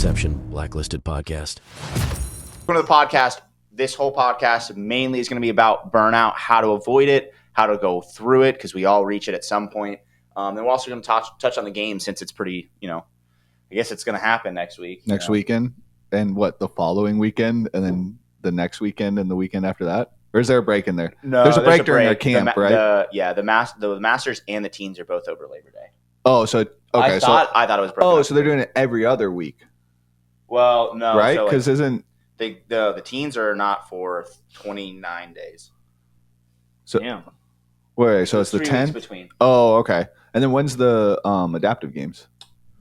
Exception, Blacklisted Podcast. Welcome to the podcast. This whole podcast mainly is going to be about burnout, how to avoid it, how to go through it, because we all reach it at some point. Then we're also going to touch on the game since it's pretty, I guess it's going to happen next week. Next weekend? And what, the following weekend? And then the next weekend and the weekend after that? Or is there a break in there? No, there's a break during our camp, right? The Masters and the teens are both over Labor Day. Oh, so, okay. I thought it was broken up. So they're doing it every other week. Well, no. Right? Because isn't... The teens are not for 29 days. So, damn. Wait, so it's the 3 weeks 10th? between. Oh, okay. And then when's the adaptive games?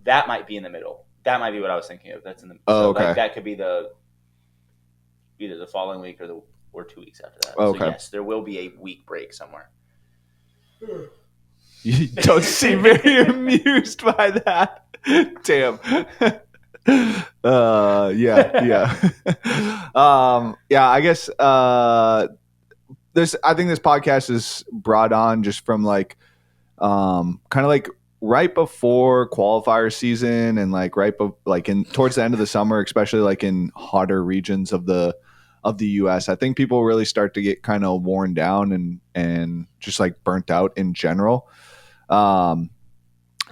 That might be in the middle. That might be what I was thinking of. That's in the. Oh, okay. Like, that could be either the following week or 2 weeks after that. Okay. So yes, there will be a week break somewhere. You don't seem very amused by that. Damn. Yeah. I guess I think this podcast is brought on just from kind of like right before qualifier season and towards the end of the summer, especially like in hotter regions of the US. I think people really start to get kind of worn down and just like burnt out in general. So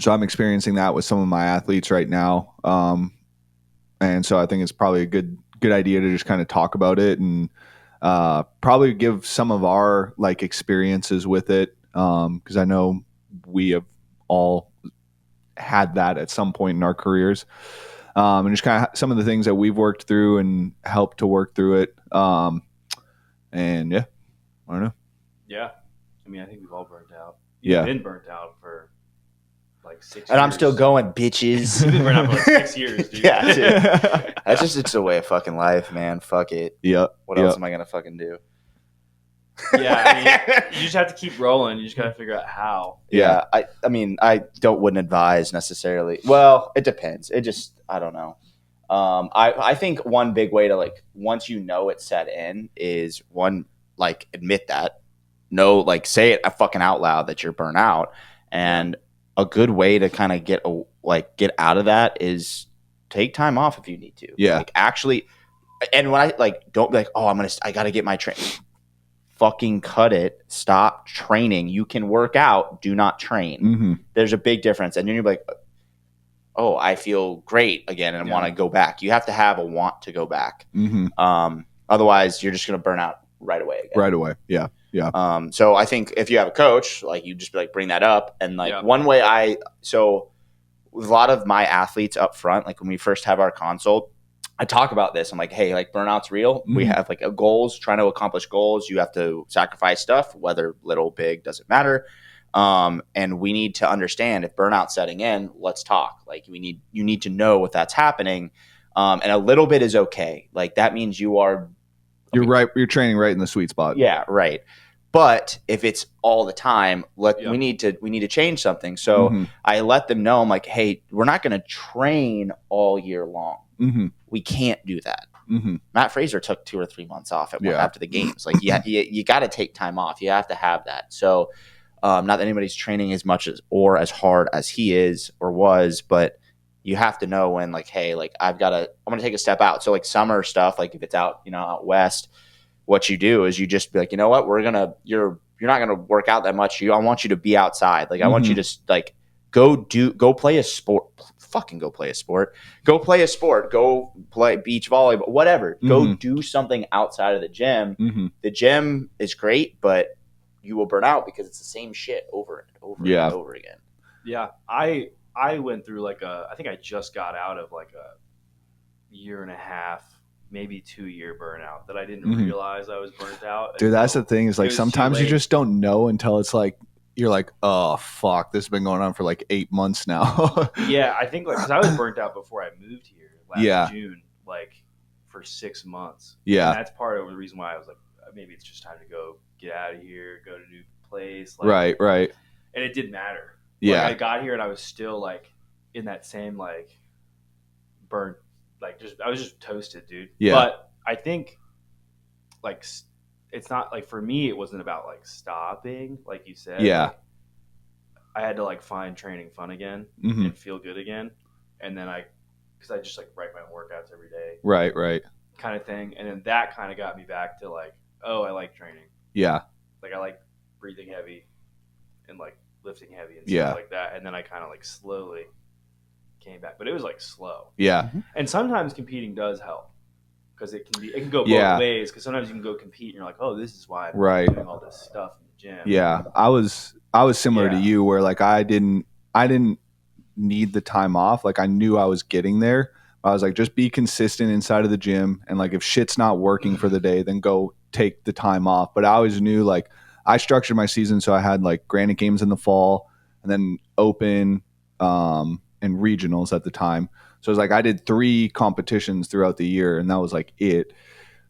I'm experiencing that with some of my athletes right now. And so I think it's probably a good idea to just kind of talk about it and probably give some of our like experiences with it. Because I know we have all had that at some point in our careers. And just kind of some of the things that we've worked through and helped to work through it. And yeah, I don't know. Yeah. I mean, I think we've all burnt out. Yeah. You've been burnt out for like 6 years. And I'm still going, bitches. You've been burnt out for like 6 years, dude. Yeah, dude. It's a way of fucking life, man. Fuck it. Yep. What else am I gonna fucking do? Yeah, I mean, you just have to keep rolling. You just got to figure out how. Yeah. I mean, I wouldn't advise necessarily. Well, it depends. I don't know. I think one big way to like once you know it's set in is one, like admit that. No, like say it fucking out loud that you're burnt out. And a good way to kind of get out of that is take time off if you need to. Yeah. Like actually, and when don't be like, oh, I got to get my training. Fucking cut it. Stop training. You can work out. Do not train. Mm-hmm. There's a big difference. And then you're like, oh, I feel great again and want to go back. You have to have a want to go back. Mm-hmm. Otherwise, you're just going to burn out right away again. Right away. Yeah. Yeah. So I think if you have a coach, like you just bring that up. And one way so with a lot of my athletes up front, like when we first have our consult, I talk about this. I'm like, hey, like burnout's real. Mm-hmm. We have like goals, trying to accomplish goals. You have to sacrifice stuff, whether little, big, doesn't matter. And we need to understand if burnout's setting in, let's talk. Like you need to know if that's happening. And a little bit is okay. Like that means you're right. You're training right in the sweet spot. Yeah. Right. But if it's all the time, we need to change something. So I let them know, I'm like, hey, we're not going to train all year long. Mm-hmm. We can't do that. Mm-hmm. Matt Fraser took 2 or 3 months off after the games. Like, you got to take time off. You have to have that. So, not that anybody's training as much or as hard as he is or was, but you have to know when, like, hey, like I'm going to take a step out. So, like summer stuff, like if it's out, out west, what you do is you just be like, you know what, you're not gonna work out that much. I want you to be outside. Like, I want you to like go play a sport. Fucking go play a sport. Go play a sport. Go play beach volleyball. Whatever. Go do something outside of the gym. Mm-hmm. The gym is great, but you will burn out because it's the same shit over and over and over again. Yeah, I went through I think I just got out of like a year and a half, maybe 2 year burnout that I didn't realize I was burnt out. Dude, that's the thing is like sometimes you just don't know until it's like you're like, oh fuck, this has been going on for like 8 months now. Yeah, I think because I was burnt out before I moved here last June, like for 6 months. Yeah, and that's part of the reason why I was like, maybe it's just time to go get out of here, go to a new place. Right. And it didn't matter. Yeah, I got here and I was still like in that same like burnt. I was just toasted, dude. Yeah. But I think like it's not like for me, it wasn't about like stopping, like you said. Yeah. Like, I had to like find training fun again and feel good again. And then I because I just like write my workouts every day. Right. Kind of thing. And then that kind of got me back to like, oh, I like training. Yeah. Like I like breathing heavy and like lifting heavy and Yeah. stuff like that. And then I kind of like slowly came back, but it was like slow. Yeah. And sometimes competing does help because it can go both Yeah. ways. Because sometimes you can go compete and you're like, oh, this is why I'm Right. doing all this stuff in the gym. Yeah. I was similar to Yeah. you where like I didn't need the time off. Like I knew I was getting there. I was like, just be consistent inside of the gym. And like, if shit's not working for the day, then go take the time off. But I always knew like I structured my season. So I had like Granite Games in the fall and then open, and regionals at the time. So it was like, I did 3 competitions throughout the year and that was like it.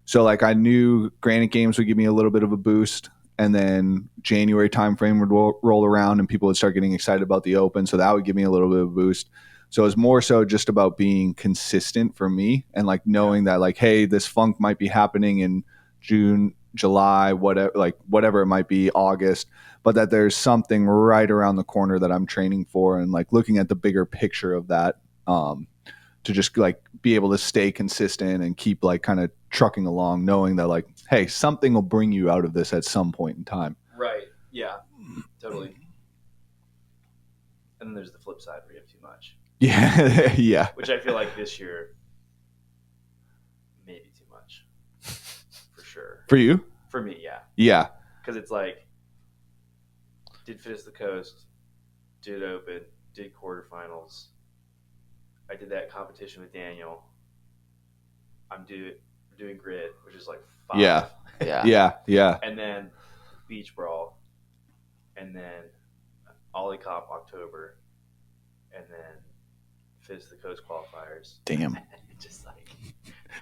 So like I knew Granite Games would give me a little bit of a boost. And then January timeframe would roll around and people would start getting excited about the open. So that would give me a little bit of a boost. So it was more so just about being consistent for me and like knowing that like, hey, this funk might be happening in June, July, whatever it might be, August, but that there's something right around the corner that I'm training for and like looking at the bigger picture of that, to just like be able to stay consistent and keep like kind of trucking along, knowing that like, hey, something will bring you out of this at some point in time. Right. Yeah. Totally. And then there's the flip side where you have too much. Yeah. Yeah. Which I feel like this year, maybe too much. For sure. For you? For me, yeah. Yeah. Because it's like, did Fitness the Coast, did Open, did quarterfinals. I did that competition with Daniel. I'm doing Grid, which is like 5. Yeah. Yeah. Yeah. Yeah. And then Beach Brawl. And then Ollie Cop October. And then Fitness the Coast qualifiers. Damn. Just like,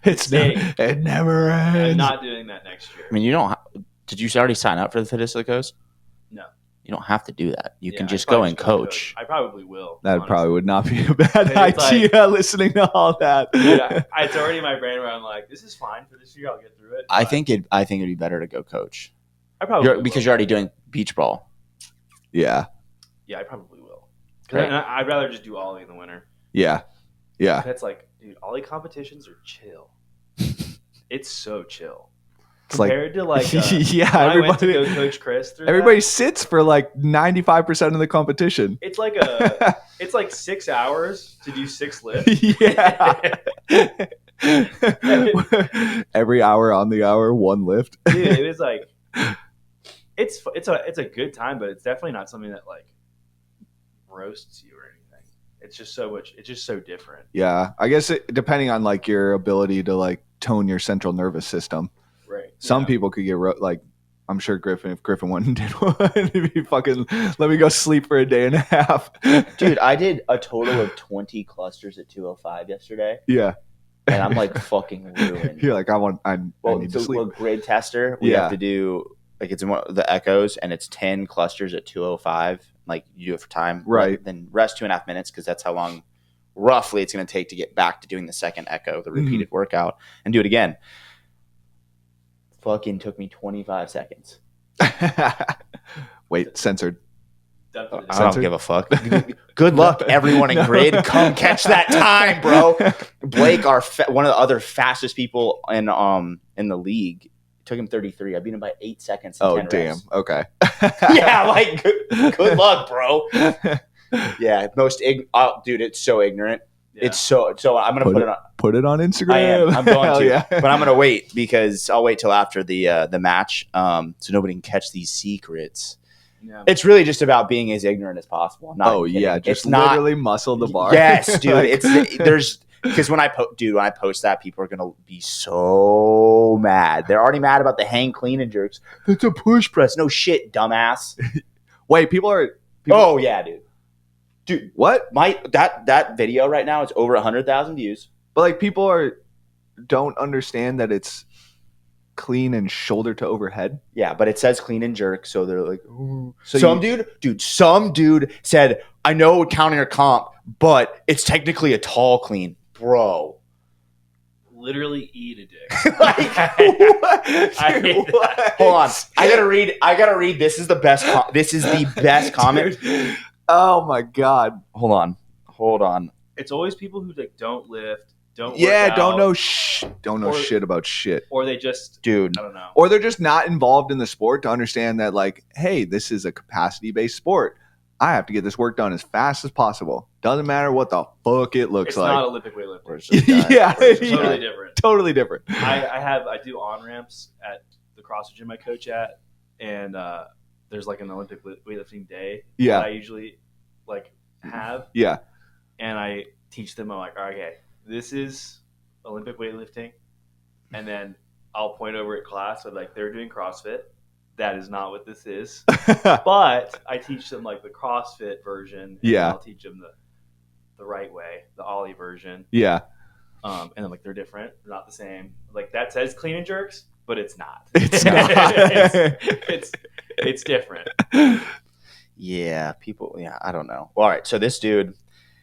It never ends. I'm not doing that next year. I mean, you don't. Did you already sign up for the Fitness of the Coast? No. You don't have to do that. You can I'd just probably go and coach. I probably will. That honestly. probably would not be a bad It's idea, listening to all that. Yeah, it's already in my brain where I'm like, this is fine for this year. I'll get through it. I but think it'd be better to go coach. I probably Because will. you're already doing beach brawl. Yeah. Yeah, I probably will. Right. And I'd rather just do Ollie in the winter. Yeah. Yeah. That's like, dude, Ollie competitions are chill. It's so chill. It's like, Compared to like, yeah, when I went to everybody, go coach Chris through everybody that, sits for like 95% of the competition. it's like it's like 6 hours to do 6 lifts. Yeah. Every hour on the hour, 1 lift. Dude, it was like, it's a good time, but it's definitely not something that like roasts you or anything. It's just so much. It's just so different. Yeah. I guess depending on like your ability to like tone your central nervous system. Right. Some people could get like, I'm sure if Griffin went and did one, it'd be fucking, let me go sleep for a day and a half. Dude, I did a total of 20 clusters at 205 yesterday. Yeah. And I'm like fucking ruined. You're like, I need to sleep. Well, grade tester, we have to do, like it's in one of the echoes, and it's 10 clusters at 205. Like you do it for time. Right. Then rest 2.5 minutes because that's how long roughly it's going to take to get back to doing the second echo, the repeated workout, and do it again. Fucking took me 25 seconds. Wait, censored. Definitely. I don't give a fuck. Good luck, everyone in grid. Come catch that time, bro. Blake, one of the other fastest people in the league, took him 33. I beat him by 8 seconds. Oh, 10 damn. reps. Okay. Yeah, like good luck, bro. Yeah, dude, it's so ignorant. Yeah. It's so I'm gonna put it on. Put it on Instagram. I am. I'm going Hell to, yeah. but I'm gonna wait because I'll wait till after the match, so nobody can catch these secrets. Yeah. It's really just about being as ignorant as possible. I'm not kidding. Yeah, just it's not, literally muscle the bar. Yes, dude. Like- There's because when I post that, people are gonna be so mad. They're already mad about the hang clean and jerks. It's a push press. No shit, dumbass. Wait, people. Oh yeah, dude. What? That video right now is over 100,000 views. But like people don't understand that it's clean and shoulder to overhead. Yeah, but it says clean and jerk, so they're like, ooh. So Some dude said, I know counting your comp, but it's technically a tall clean, bro. Literally eat a dick. Like, what? I hate that. Hold on, I gotta read. This is the best. This is the best comment. Dude. Oh my god. Hold on. it's always people who like don't lift, don't work don't out, know don't know Or- shit about shit. or they just Dude. I don't know. Or they're just not involved in the sport to understand that, like, hey, this is a capacity-based sport. I have to get this work done as fast as possible. Doesn't matter what the fuck it looks It's like. not Olympic weightlifting. Or it's just that. Yeah, It's yeah. totally different. Totally different. I do on ramps at the CrossFit gym I coach at, and there's like an Olympic weightlifting day Yeah. that I usually like have, Yeah. and I teach them. I'm like, okay, this is Olympic weightlifting, and then I'll point over at class with like they're doing CrossFit. That is not what this is, but I teach them like the CrossFit version. And Yeah. I'll teach them the right way, the Ollie version. Yeah. And then like they're different, they're not the same. Like that says clean and jerks, but it's not. It's not. it's different. Yeah, people. Yeah, I don't know. Well, all right. So this dude,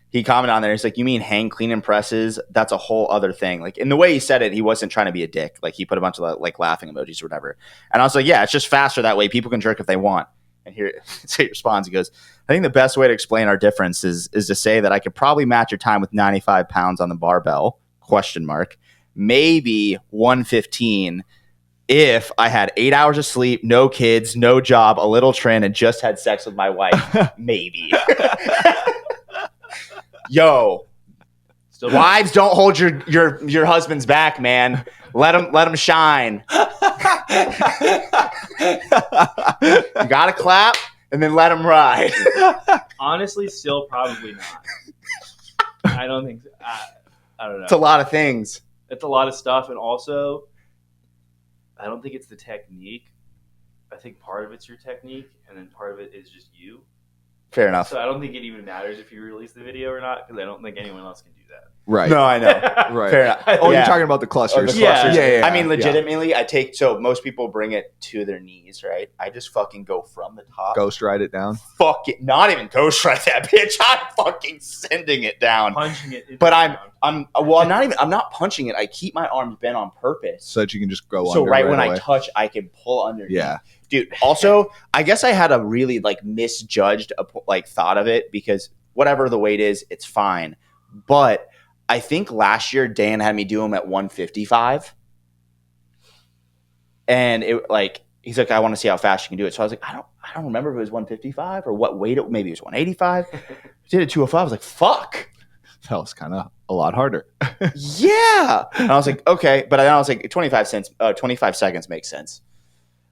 he commented on there. He's like, "You mean hang clean and presses? That's a whole other thing." Like in the way he said it, he wasn't trying to be a dick. Like he put a bunch of like laughing emojis or whatever. And I was like, "Yeah, it's just faster that way. People can jerk if they want." And here, so he responds. He goes, "I think the best way to explain our difference is to say that I could probably match your time with 95 pounds on the barbell. ? Maybe 115." If I had 8 hours of sleep, no kids, no job, a little trin, and just had sex with my wife, maybe. Yo, Still wives, don't hold your husband's back, man. Let him shine. You gotta clap and then let him ride. honestly, still probably not. I don't think. I don't know. It's a lot of things. It's a lot of stuff, and also, I don't think it's the technique. I think part of it's your technique, and then part of it is just you. Fair enough. So I don't think it even matters if you release the video or not, because I don't think anyone else can do that. Right. No, I know. Right. Fair enough. Oh, Yeah. you're talking about the clusters. The Yeah. clusters. Yeah. I mean, legitimately, I take so most people bring it to their knees, right? I just fucking go from the top. Ghost ride it down. Fuck it, not even ghost right that bitch. I'm fucking sending it down. Punching it. into But the I'm ground. I'm not punching it. I keep my arms bent on purpose. So that you can just go So under right when I away. touch, I can pull underneath. Yeah. Dude, also, I guess I had a really like misjudged like thought of it because whatever the weight is, it's fine. But I think last year Dan had me do them at 155. And it like he's like, I want to see how fast you can do it. So I was like, I don't remember if it was 155 or what weight it maybe it was 185. Did it 205. I was like, fuck. That was kind of a lot harder. Yeah. And I was like, okay. But then I was like, 25 seconds makes sense.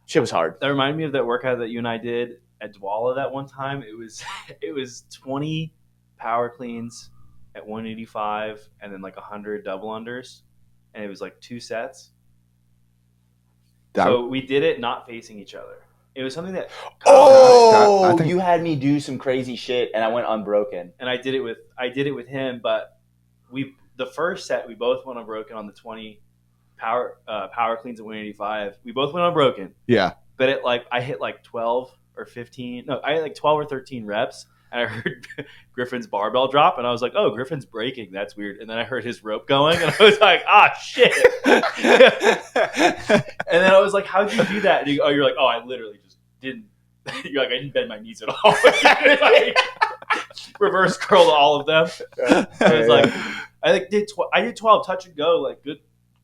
Shit was hard. That reminded me of that workout that you and I did at Dwala that one time. It was 20 power cleans at 185 and then like 100 double unders, and it was like 2 sets. So we did it not facing each other. It was something that Oh, I think- you had me do some crazy shit, and I went unbroken. and I did it with him, but the first set we both went unbroken on the 20 power cleans at 185. We both went unbroken. Yeah. But it like I hit like 12 or 15. No, I hit like 12 or 13 reps, and I heard Griffin's barbell drop, and I was like, "Oh, Griffin's breaking. That's weird." And then I heard his rope going, and I was like, "Ah, shit!" And then I was like, "How'd you do that?" And you're like, "Oh, I literally just didn't." You're like, "I didn't bend my knees at all." Like, reverse curled all of them. I was like, I did 12 touch and go, like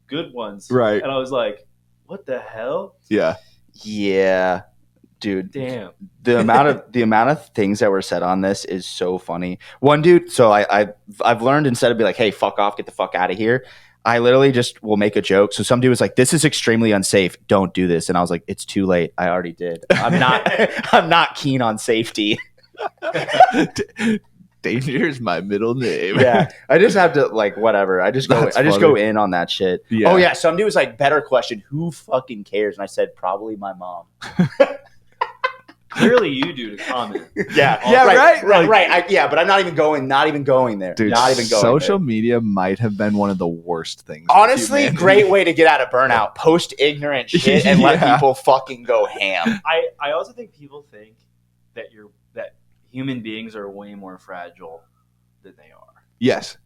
good ones, Right. And I was like, "What the hell?" Yeah. Yeah, dude. Damn. The amount of things that were said on this is so funny. One dude, so I've learned instead of be like, "Hey, fuck off, get the fuck out of here," I literally just will make a joke. So some dude was like, "This is extremely unsafe. Don't do this." And I was like, "It's too late. I already did. I'm not keen on safety." Danger is my middle name. Yeah, I just have to like whatever. I just go funny. in on that shit. Yeah. Oh yeah, some dude was like, "Better question. Who fucking cares?" And I said, "Probably my mom." Clearly, you do to comment. Yeah, Yeah, right? Like- right. But I'm not even going there. Dude, not even going social there. media might have been one of the worst things. for Honestly, humanity. great way to get out of burnout. Post ignorant shit and let Yeah. people fucking go ham. I also think people think that that human beings are way more fragile than they are. Yes.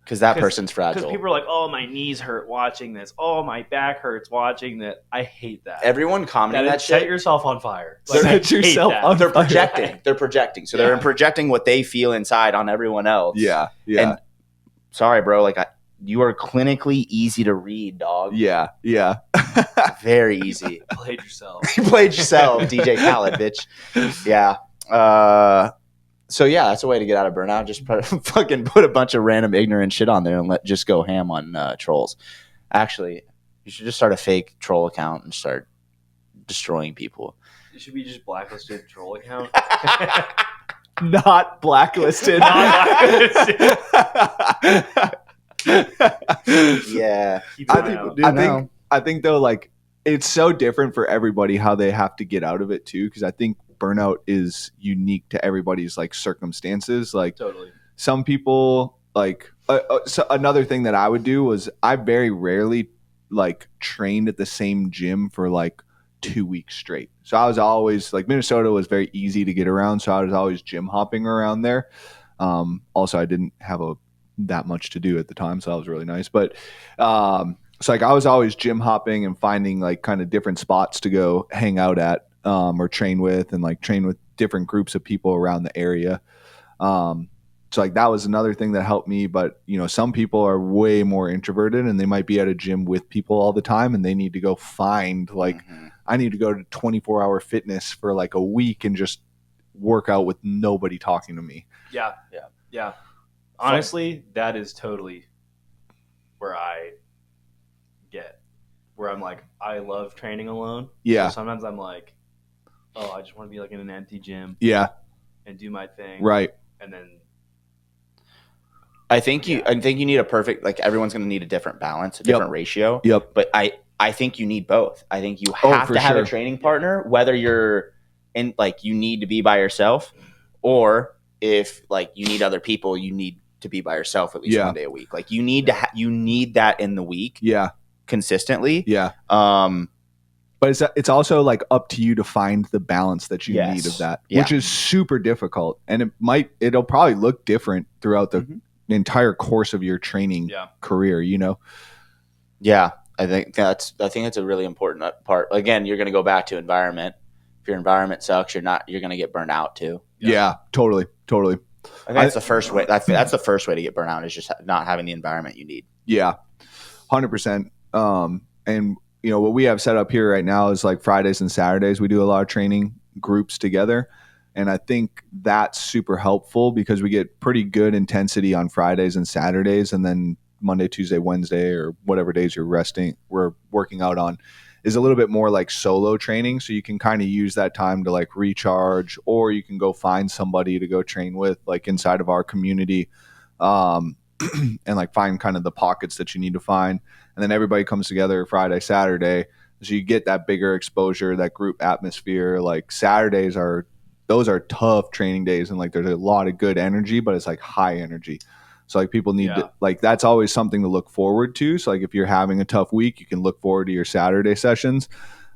Because that 'Cause- person's Because fragile. people are like, "Oh, my knees hurt watching this. Oh, my back hurts watching that." I hate that. Everyone commenting that set shit. yourself on fire. Set I hate yourself that. on They're projecting. They're projecting. So Yeah. they're projecting what they feel inside on everyone else. Yeah. Yeah. And sorry, bro. Like you are clinically easy to read, dog. Yeah. Very easy. You played yourself. You played yourself, DJ Khaled, bitch. Yeah. So yeah, that's a way to get out of burnout. Just fucking put a bunch of random ignorant shit on there and just go ham on trolls. Actually, you should just start a fake troll account and start destroying people. It should be just blacklisted troll account. Not blacklisted. Yeah. I think though, like, it's so different for everybody how they have to get out of it too, because I think burnout is unique to everybody's like circumstances. Like, Totally. Some people like so another thing that I would do was I very rarely like trained at the same gym for like 2 weeks straight. So I was always like, Minnesota was very easy to get around, so I was always gym hopping around there. Also, I didn't have that much to do at the time, so that was really nice. But so like I was always gym hopping and finding like kind of different spots to go hang out at or train with, and like train with different groups of people around the area. So like that was another thing that helped me. But some people are way more introverted and they might be at a gym with people all the time, and they need to go find like I need to go to 24-hour fitness for like a week and just work out with nobody talking to me. Yeah. Honestly, that is totally where I'm like, I love training alone. Yeah. So sometimes I'm like, oh, I just want to be like in an empty gym. Yeah. And do my thing. Right. And then I think you need a perfect, like, everyone's going to need a different balance, a different ratio. Yep. But I think you need both. I think you have to have a training partner, whether you're in, like, you need to be by yourself, or if like you need other people, you need to be by yourself at least one day a week. Like you need you need that in the week. Yeah. Consistently. Yeah. But it's also like up to you to find the balance that you need of that, which is super difficult. And it'll probably look different throughout the entire course of your training career, Yeah. I think that's a really important part. Again, you're going to go back to environment. If your environment sucks, you're going to get burnt out too. Yeah, totally. I think that's the first way. That's the first way to get burnt out, is just not having the environment you need. Yeah. 100%. And what we have set up here right now is like Fridays and Saturdays, we do a lot of training groups together. And I think that's super helpful because we get pretty good intensity on Fridays and Saturdays. And then Monday, Tuesday, Wednesday, or whatever days we're working out on, is a little bit more like solo training. So you can kind of use that time to like recharge, or you can go find somebody to go train with, like inside of our community, and like find kind of the pockets that you need to find. And then everybody comes together Friday, Saturday. So you get that bigger exposure, that group atmosphere. Like Saturdays those are tough training days, and like there's a lot of good energy, but it's like high energy. So like people need to, like, that's always something to look forward to. So like if you're having a tough week, you can look forward to your Saturday sessions.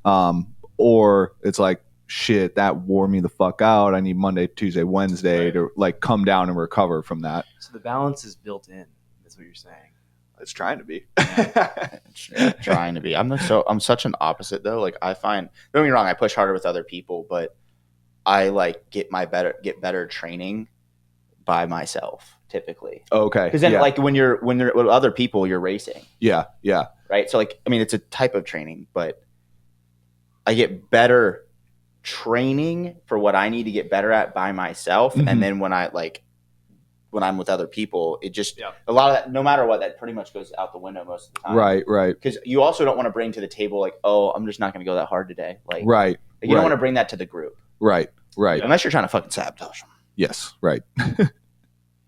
Or it's like, shit, that wore me the fuck out. I need Monday, Tuesday, Wednesday to like come down and recover from that. So the balance is built in. That's what you're saying. It's trying to be. Trying to be. I'm such an opposite though. Like I find, don't get me wrong, I push harder with other people, but I like get better training by myself typically. Okay. Because then like when you're with other people, you're racing. Yeah. Right. So like, I mean, it's a type of training, but I get better training for what I need to get better at by myself. Mm-hmm. And then when I'm with other people, it just a lot of that, no matter what, that pretty much goes out the window most of the time. Right. Because you also don't want to bring to the table like, oh, I'm just not going to go that hard today. Like, right. Like, you don't want to bring that to the group. Right. Unless you're trying to fucking sabotage them. Yes. Right.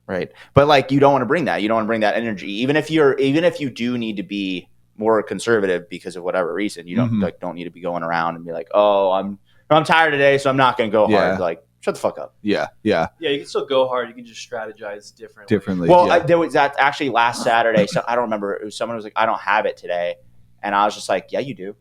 Right. But like, you don't want to bring that. You don't want to bring that energy. Even if you do need to be more conservative because of whatever reason, you don't need to be going around and be like, oh, I'm tired today, so I'm not going to go hard. Like, shut the fuck up. Yeah. Yeah, you can still go hard. You can just strategize differently. Well, there was that actually last Saturday. So I don't remember. It was someone was like, I don't have it today. And I was just like, yeah, you do.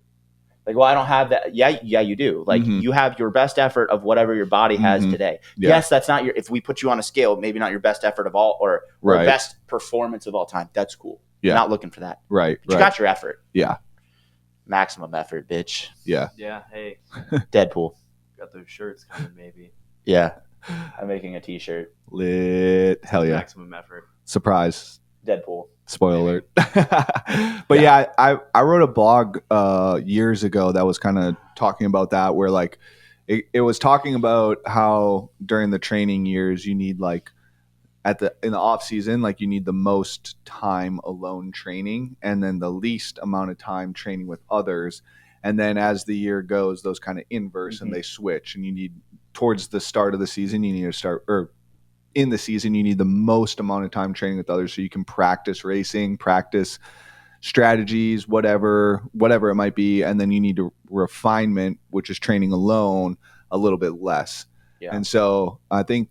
Like, well, I don't have that. Yeah, you do. Like, you have your best effort of whatever your body has today. Yeah. Yes, that's not if we put you on a scale, maybe not your best effort of all or best performance of all time. That's cool. Yeah. You're not looking for that. Right. But you got your effort. Yeah. Maximum effort, bitch. Yeah. Yeah. Hey. Deadpool. Got those shirts coming, maybe. Yeah. I'm making a t-shirt. Lit. Hell yeah. Maximum effort. Surprise. Deadpool. Spoiler alert. But yeah, I wrote a blog years ago that was kind of talking about that, where like it was talking about how during the training years you need like in the off season, like you need the most time alone training and then the least amount of time training with others. And then as the year goes, those kind of inverse and they switch, and you need towards the start of the season, you need to start, or in the season, you need the most amount of time training with others so you can practice racing, practice strategies, whatever it might be. And then you need to refinement, which is training alone, a little bit less. Yeah. And so I think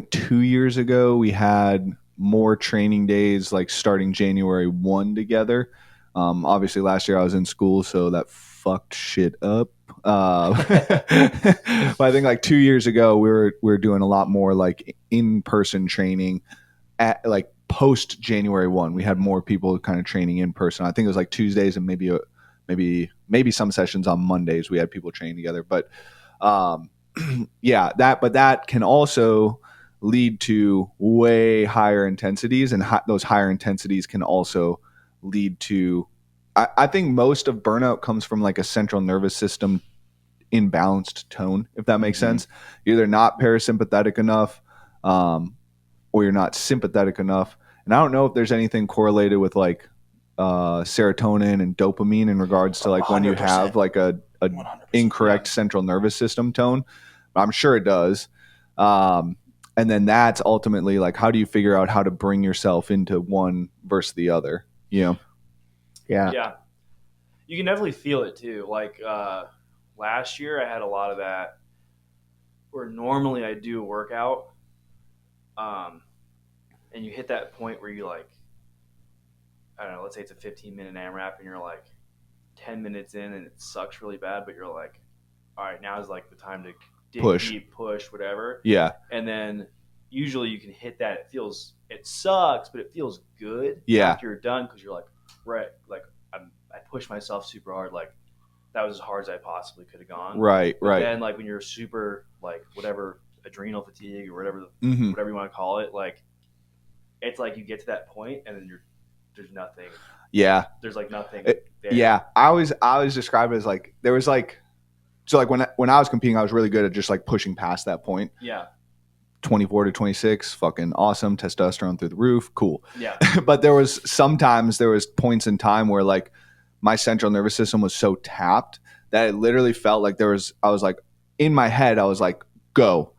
2 years ago we had more training days, like starting January 1 together. Obviously last year I was in school, so that fucked shit up. But I think like 2 years ago we were doing a lot more like in-person training at like post January 1. We had more people kind of training in person. I think it was like Tuesdays and maybe some sessions on Mondays we had people training together. But yeah, that can also lead to way higher intensities, and those higher intensities can also lead to, I think most of burnout comes from like a central nervous system imbalanced tone, if that makes sense. You're either not parasympathetic enough, or you're not sympathetic enough. And I don't know if there's anything correlated with like serotonin and dopamine in regards to like 100%. When you have like a incorrect central nervous system tone. I'm sure it does. And then that's ultimately like, how do you figure out how to bring yourself into one versus the other? You know? Yeah. You can definitely feel it too. Like last year I had a lot of that where normally I do a workout and you hit that point where you like, I don't know, let's say it's a 15-minute AMRAP and you're like 10 minutes in and it sucks really bad, but you're like, all right, now is like the time to dig deep, push, whatever. Yeah. And then usually you can hit that. It sucks, but it feels good after you're done, because you're like, right, like I pushed myself super hard. Like that was as hard as I possibly could have gone. Right. But then like when you're super like whatever adrenal fatigue or whatever you want to call it, like it's like you get to that point and then there's nothing. Yeah. There's like nothing there. Yeah. I always describe it as like there was like, so like when I was competing, I was really good at just like pushing past that point. Yeah. 24 to 26, fucking awesome. Testosterone through the roof. Cool. Yeah. But there was points in time where like my central nervous system was so tapped that it literally felt like I was like, in my head, I was like, go.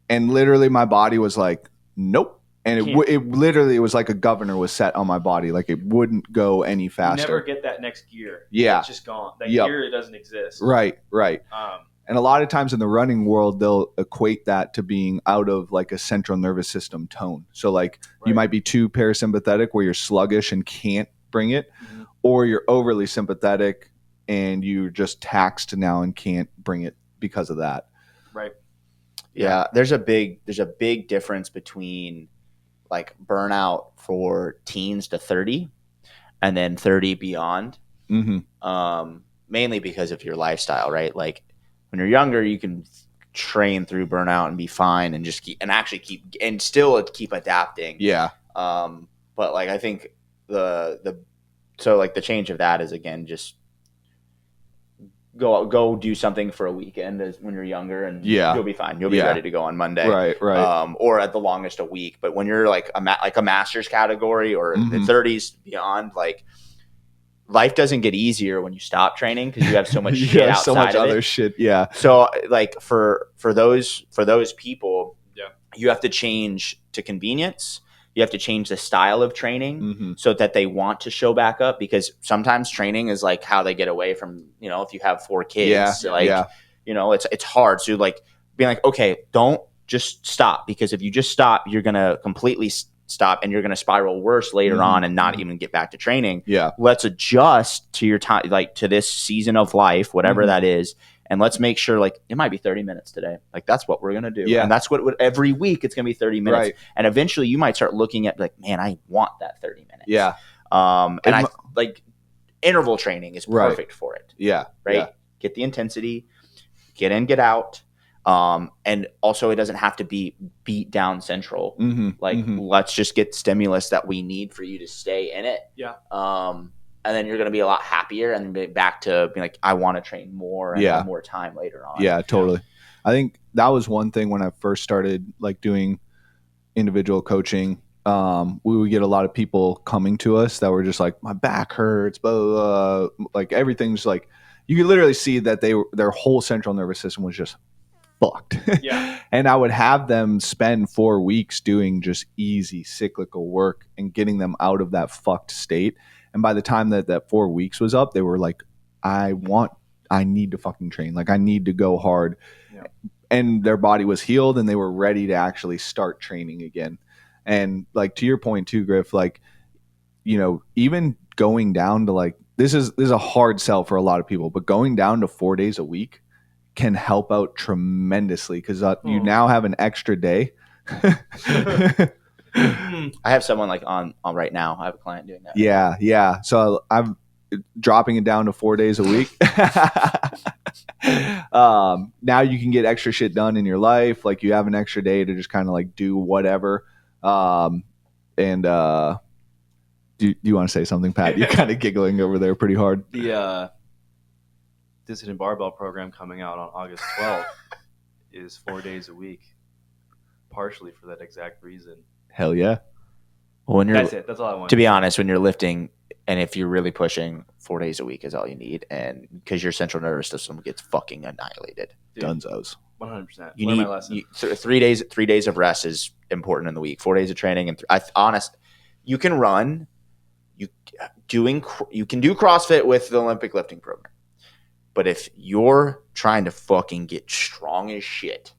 And literally my body was like, nope. And it literally was like a governor was set on my body. Like it wouldn't go any faster. You never get that next gear. Yeah. It's just gone. That gear, it doesn't exist. Right. And a lot of times in the running world, they'll equate that to being out of like a central nervous system tone. So like you might be too parasympathetic where you're sluggish and can't bring it, or you're overly sympathetic and you're just taxed now and can't bring it because of that. Right. Yeah. There's a big difference between like burnout for teens to 30 and then 30 beyond. Mainly because of your lifestyle, right? Like when you're younger, you can train through burnout and be fine and just still keep adapting. Yeah. But like, I think so like the change of that is, again, just go do something for a weekend when you're younger, and you'll be fine. You'll be ready to go on Monday. Right. Or at the longest a week. But when you're like a master's category or the 30s beyond, like life doesn't get easier when you stop training because you have so much shit outside so much other shit. Yeah. So like for those people, you have to change to convenience. You have to change the style of training so that they want to show back up, because sometimes training is like how they get away from, if you have 4 kids, it's hard. So like being like, okay, don't just stop, because if you just stop, you're going to completely stop and you're going to spiral worse later on and not even get back to training. Yeah. Let's adjust to your time, like to this season of life, whatever that is. And let's make sure, like, it might be 30 minutes today. Like, that's what we're going to do. Yeah. And that's what every week it's going to be 30 minutes. Right. And eventually you might start looking at like, man, I want that 30 minutes. Yeah. And I like interval training is perfect for it. Yeah. Right. Yeah. Get the intensity, get in, get out. And also it doesn't have to be beat down central. Let's just get stimulus that we need for you to stay in it. Yeah. And then you're going to be a lot happier and be back to being like, I want to train more and have more time later on. Yeah, totally. I think that was one thing when I first started like doing individual coaching. We would get a lot of people coming to us that were just like, my back hurts, blah, blah, blah. Like everything's like, you could literally see that their whole central nervous system was just fucked. Yeah. And I would have them spend 4 weeks doing just easy cyclical work and getting them out of that fucked state. And by the time that 4 weeks was up, they were like, I need to fucking train. Like I need to go hard. Yeah. And their body was healed and they were ready to actually start training again. And like to your point too, Griff, like, you know, even going down to like, this is a hard sell for a lot of people, but going down to 4 days a week can help out tremendously because you now have an extra day. I have someone like on right now. I have a client doing that. Yeah. So I'm dropping it down to 4 days a week. Now you can get extra shit done in your life. Like you have an extra day to just kind of like do whatever. Do you want to say something, Pat? You're kind of giggling over there pretty hard. The Dissident Barbell program coming out on August 12th is 4 days a week, partially for that exact reason. Hell yeah. Well, when that's it. That's all I want. To be honest, when you're lifting, and if you're really pushing, 4 days a week is all you need, and because your central nervous system gets fucking annihilated. Dude, Dunzos. 100%. You need 3 days. 3 days of rest is important in the week. 4 days of training, and you can run. You can do CrossFit with the Olympic lifting program, but if you're trying to fucking get strong as shit,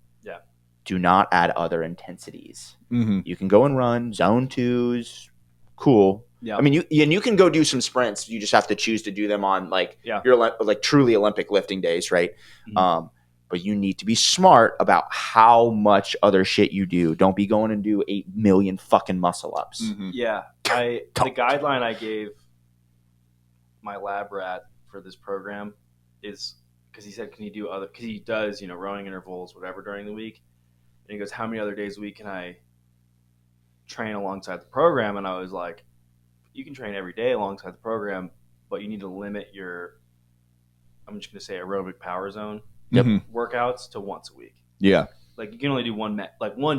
do not add other intensities. Mm-hmm. You can go and run zone 2s, cool. Yeah. I mean, you can go do some sprints. You just have to choose to do them on your like truly Olympic lifting days, right? Mm-hmm. But you need to be smart about how much other shit you do. Don't be going and do 8 million fucking muscle ups. Mm-hmm. Yeah. The guideline I gave my lab rat for this program is because he said, can you do other, because he does, rowing intervals, whatever during the week. And he goes, how many other days a week can I train alongside the program? And I was like, you can train every day alongside the program, but you need to limit your, I'm just going to say aerobic power zone workouts to once a week. Yeah. Like you can only do one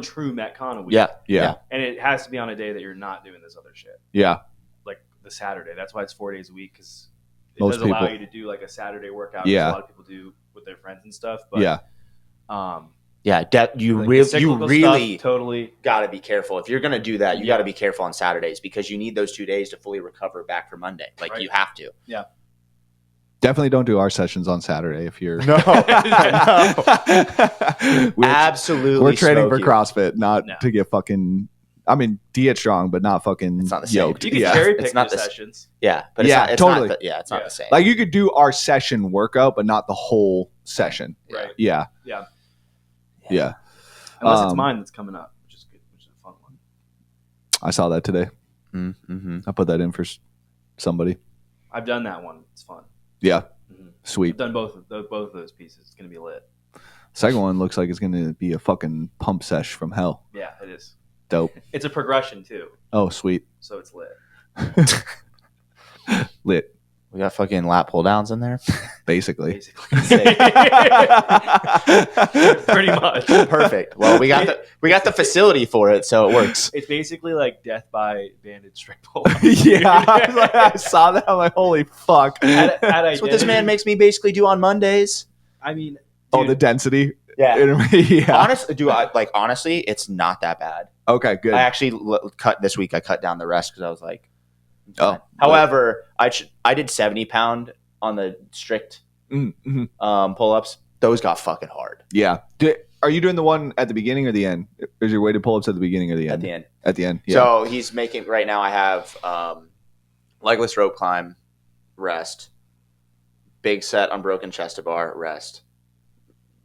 true Metcon a week. Yeah. And it has to be on a day that you're not doing this other shit. Yeah. Like the Saturday. That's why it's 4 days a week, because it Most does people allow you to do like a Saturday workout. Yeah. A lot of people do with their friends and stuff. But, you really totally got to be careful. If you're going to do that, you got to be careful on Saturdays because you need those 2 days to fully recover back for Monday. You have to. Yeah. Definitely don't do our sessions on Saturday if you're no. Absolutely. We're training for CrossFit, not to get fucking. I mean, get strong, but not fucking it's not the same. Yoked. You can cherry pick your sessions. Yeah, but it's totally. Not it's not the same. Like you could do our session workout, but not the whole session. Right. Yeah. Unless it's mine that's coming up, which is good, which is a fun one. I saw that today. Mm-hmm. I put that in for somebody. I've done that one. It's fun. Yeah. Mm-hmm. Sweet. I've done both of those pieces. It's going to be lit. Second one looks like it's going to be a fucking pump sesh from hell. Yeah, it is. Dope. It's a progression too. Oh, sweet. So it's lit. Lit. We got fucking lat pull downs in there. Basically. Pretty much. Perfect. Well, we got the facility for it, so it works. It's basically like death by bandage straight pull. Yeah. I saw that. I'm like, holy fuck. That's what this man makes me basically do on Mondays. I mean, dude, the density. Yeah. Yeah. Honestly, it's not that bad. Okay, good. I actually cut this week. I cut down the rest because I was like, however, I did 70-pound on the strict pull-ups. Those got fucking hard. Yeah. Are you doing the one at the beginning or the end? Is your weighted pull-ups at the beginning or the end? At the end. At the end. Yeah. So he's making right now. I have legless rope climb, rest, big set unbroken chest to bar, rest,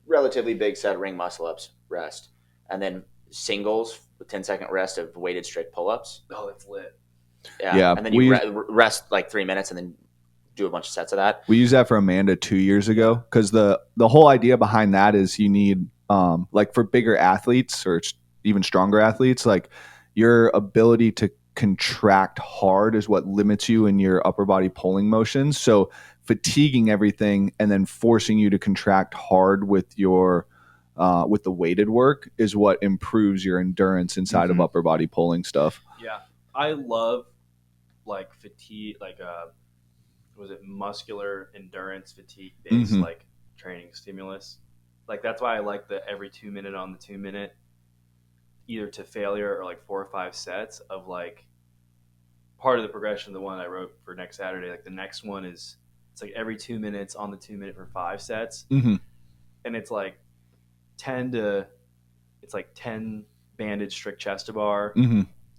relatively big set ring muscle ups, rest, and then singles with 10-second rest of weighted strict pull-ups. Oh, that's lit. Yeah. And then you rest like 3 minutes and then do a bunch of sets of that. We used that for Amanda 2 years ago because the whole idea behind that is you need like for bigger athletes or even stronger athletes, like your ability to contract hard is what limits you in your upper body pulling motions. So fatiguing everything and then forcing you to contract hard with your with the weighted work is what improves your endurance inside of upper body pulling stuff. Yeah, I love like fatigue, like was it muscular endurance fatigue based like training stimulus. Like that's why I like the every 2 minute on the 2 minute, either to failure or like 4 or 5 sets of like part of the progression of the one I wrote for next Saturday. Like the next one is it's like every 2 minutes on the 2 minute for 5 sets, and it's like 10 banded strict chest to bar,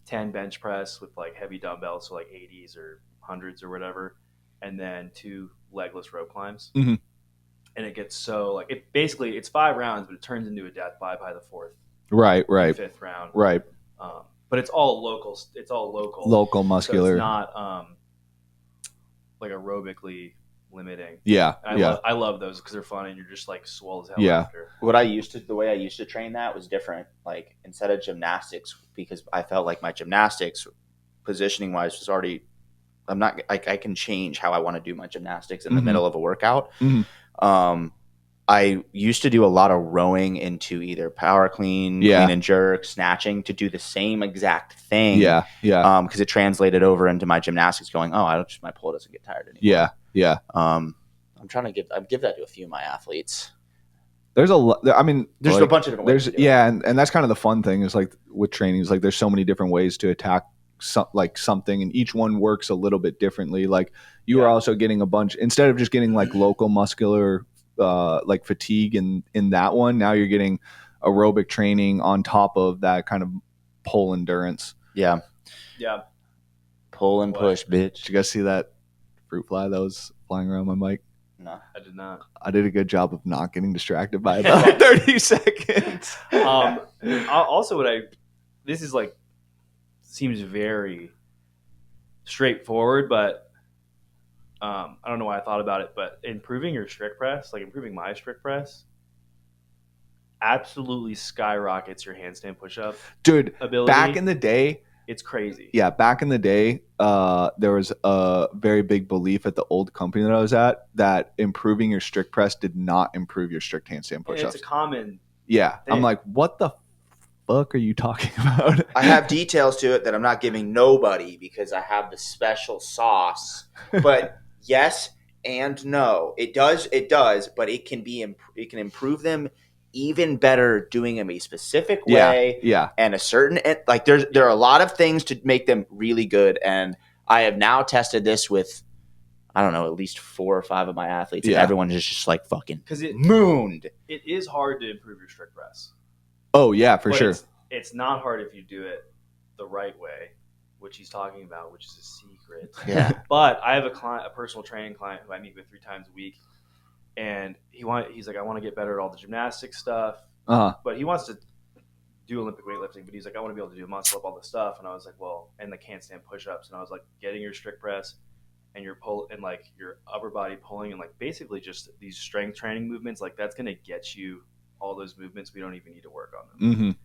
10 bench press with like heavy dumbbells, so like 80s or 100s or whatever, and then 2 legless rope climbs. And it gets so like it's 5 rounds, but it turns into a death by the 4th, right, 5th round, right. But it's all local. It's all local muscular. So it's not like aerobically limiting. Yeah, I love those because they're fun and you're just like swole as hell after. The way I used to train that was different. Like instead of gymnastics, because I felt like my gymnastics positioning wise was already. I can change how I want to do my gymnastics in the middle of a workout. I used to do a lot of rowing into either power clean, clean and jerk, snatching to do the same exact thing. Because it translated over into my gymnastics going, my pull doesn't get tired anymore. I'm trying to give that to a few of my athletes. There's a lot. I mean, there's a bunch of different ways to do it. And that's kind of the fun thing is like with training is like there's so many different ways to attack something, and each one works a little bit differently. Like you are also getting a bunch instead of just getting like local muscular like fatigue in that one. Now you're getting aerobic training on top of that kind of pull endurance. Yeah. Pull and push, bitch. Did you guys see that fruit fly that was flying around my mic? No, I did not. I did a good job of not getting distracted by about 30 seconds. Also, this is like seems very straightforward, but I don't know why I thought about it, but improving your strict press, like improving my strict press, absolutely skyrockets your handstand push-up ability. Back in the day, it's crazy. Yeah, back in the day, there was a very big belief at the old company that I was at that improving your strict press did not improve your strict handstand push-ups. It's a common thing. I'm like, what the fuck are you talking about? I have details to it that I'm not giving nobody because I have the special sauce. But yes and no, it does, but it can improve them even better doing them a specific way. And a certain like there are a lot of things to make them really good, and I have now tested this with I don't know at least 4 or 5 of my athletes, and everyone is just like fucking mooned. It is hard to improve your strict press. Oh yeah, for sure. It's not hard if you do it the right way, which he's talking about, which is a secret. Yeah. But I have a personal training client who I meet with 3 times a week, and he's like, I want to get better at all the gymnastics stuff, but he wants to do Olympic weightlifting. But he's like, I want to be able to do muscle up, all this stuff. And I was like, well, and the handstand push-ups. And I was like, getting your strict press and your pull and like your upper body pulling and like basically just these strength training movements, like that's gonna get you all those movements. We don't even need to work on them.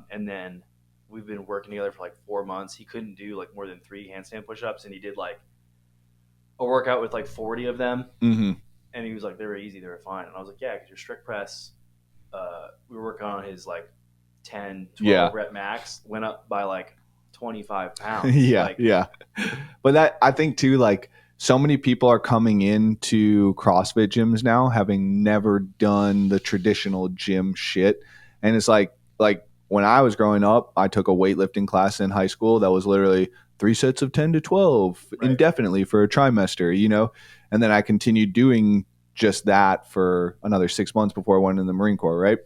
And then we've been working together for like 4 months. He couldn't do like more than 3 handstand push-ups, and he did like a workout with like 40 of them. And he was like, they were easy, they were fine. And I was like, yeah, because your strict press, we were working on his like 10, 12 rep max, went up by like 25 pounds. But that I think too, like so many people are coming into CrossFit gyms now having never done the traditional gym shit, and it's like when I was growing up, I took a weightlifting class in high school that was literally 3 sets of 10 to 12 indefinitely for a trimester, and then I continued doing just that for another 6 months before I went in the Marine Corps, right?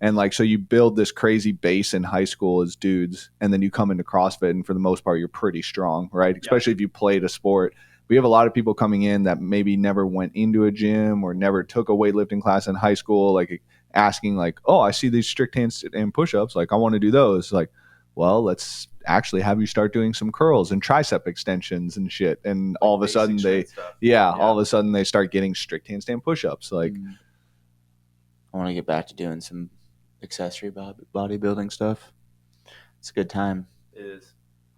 And like, so you build this crazy base in high school as dudes, and then you come into CrossFit, and for the most part, you're pretty strong, right? Especially if you played a sport. We have a lot of people coming in that maybe never went into a gym or never took a weightlifting class in high school, like asking like, oh, I see these strict handstand push-ups. Like, I want to do those. Like, well, let's actually have you start doing some curls and tricep extensions and shit. And like all of a sudden all of a sudden they start getting strict handstand push-ups. Like, I want to get back to doing some accessory bodybuilding stuff. It's a good time. It is.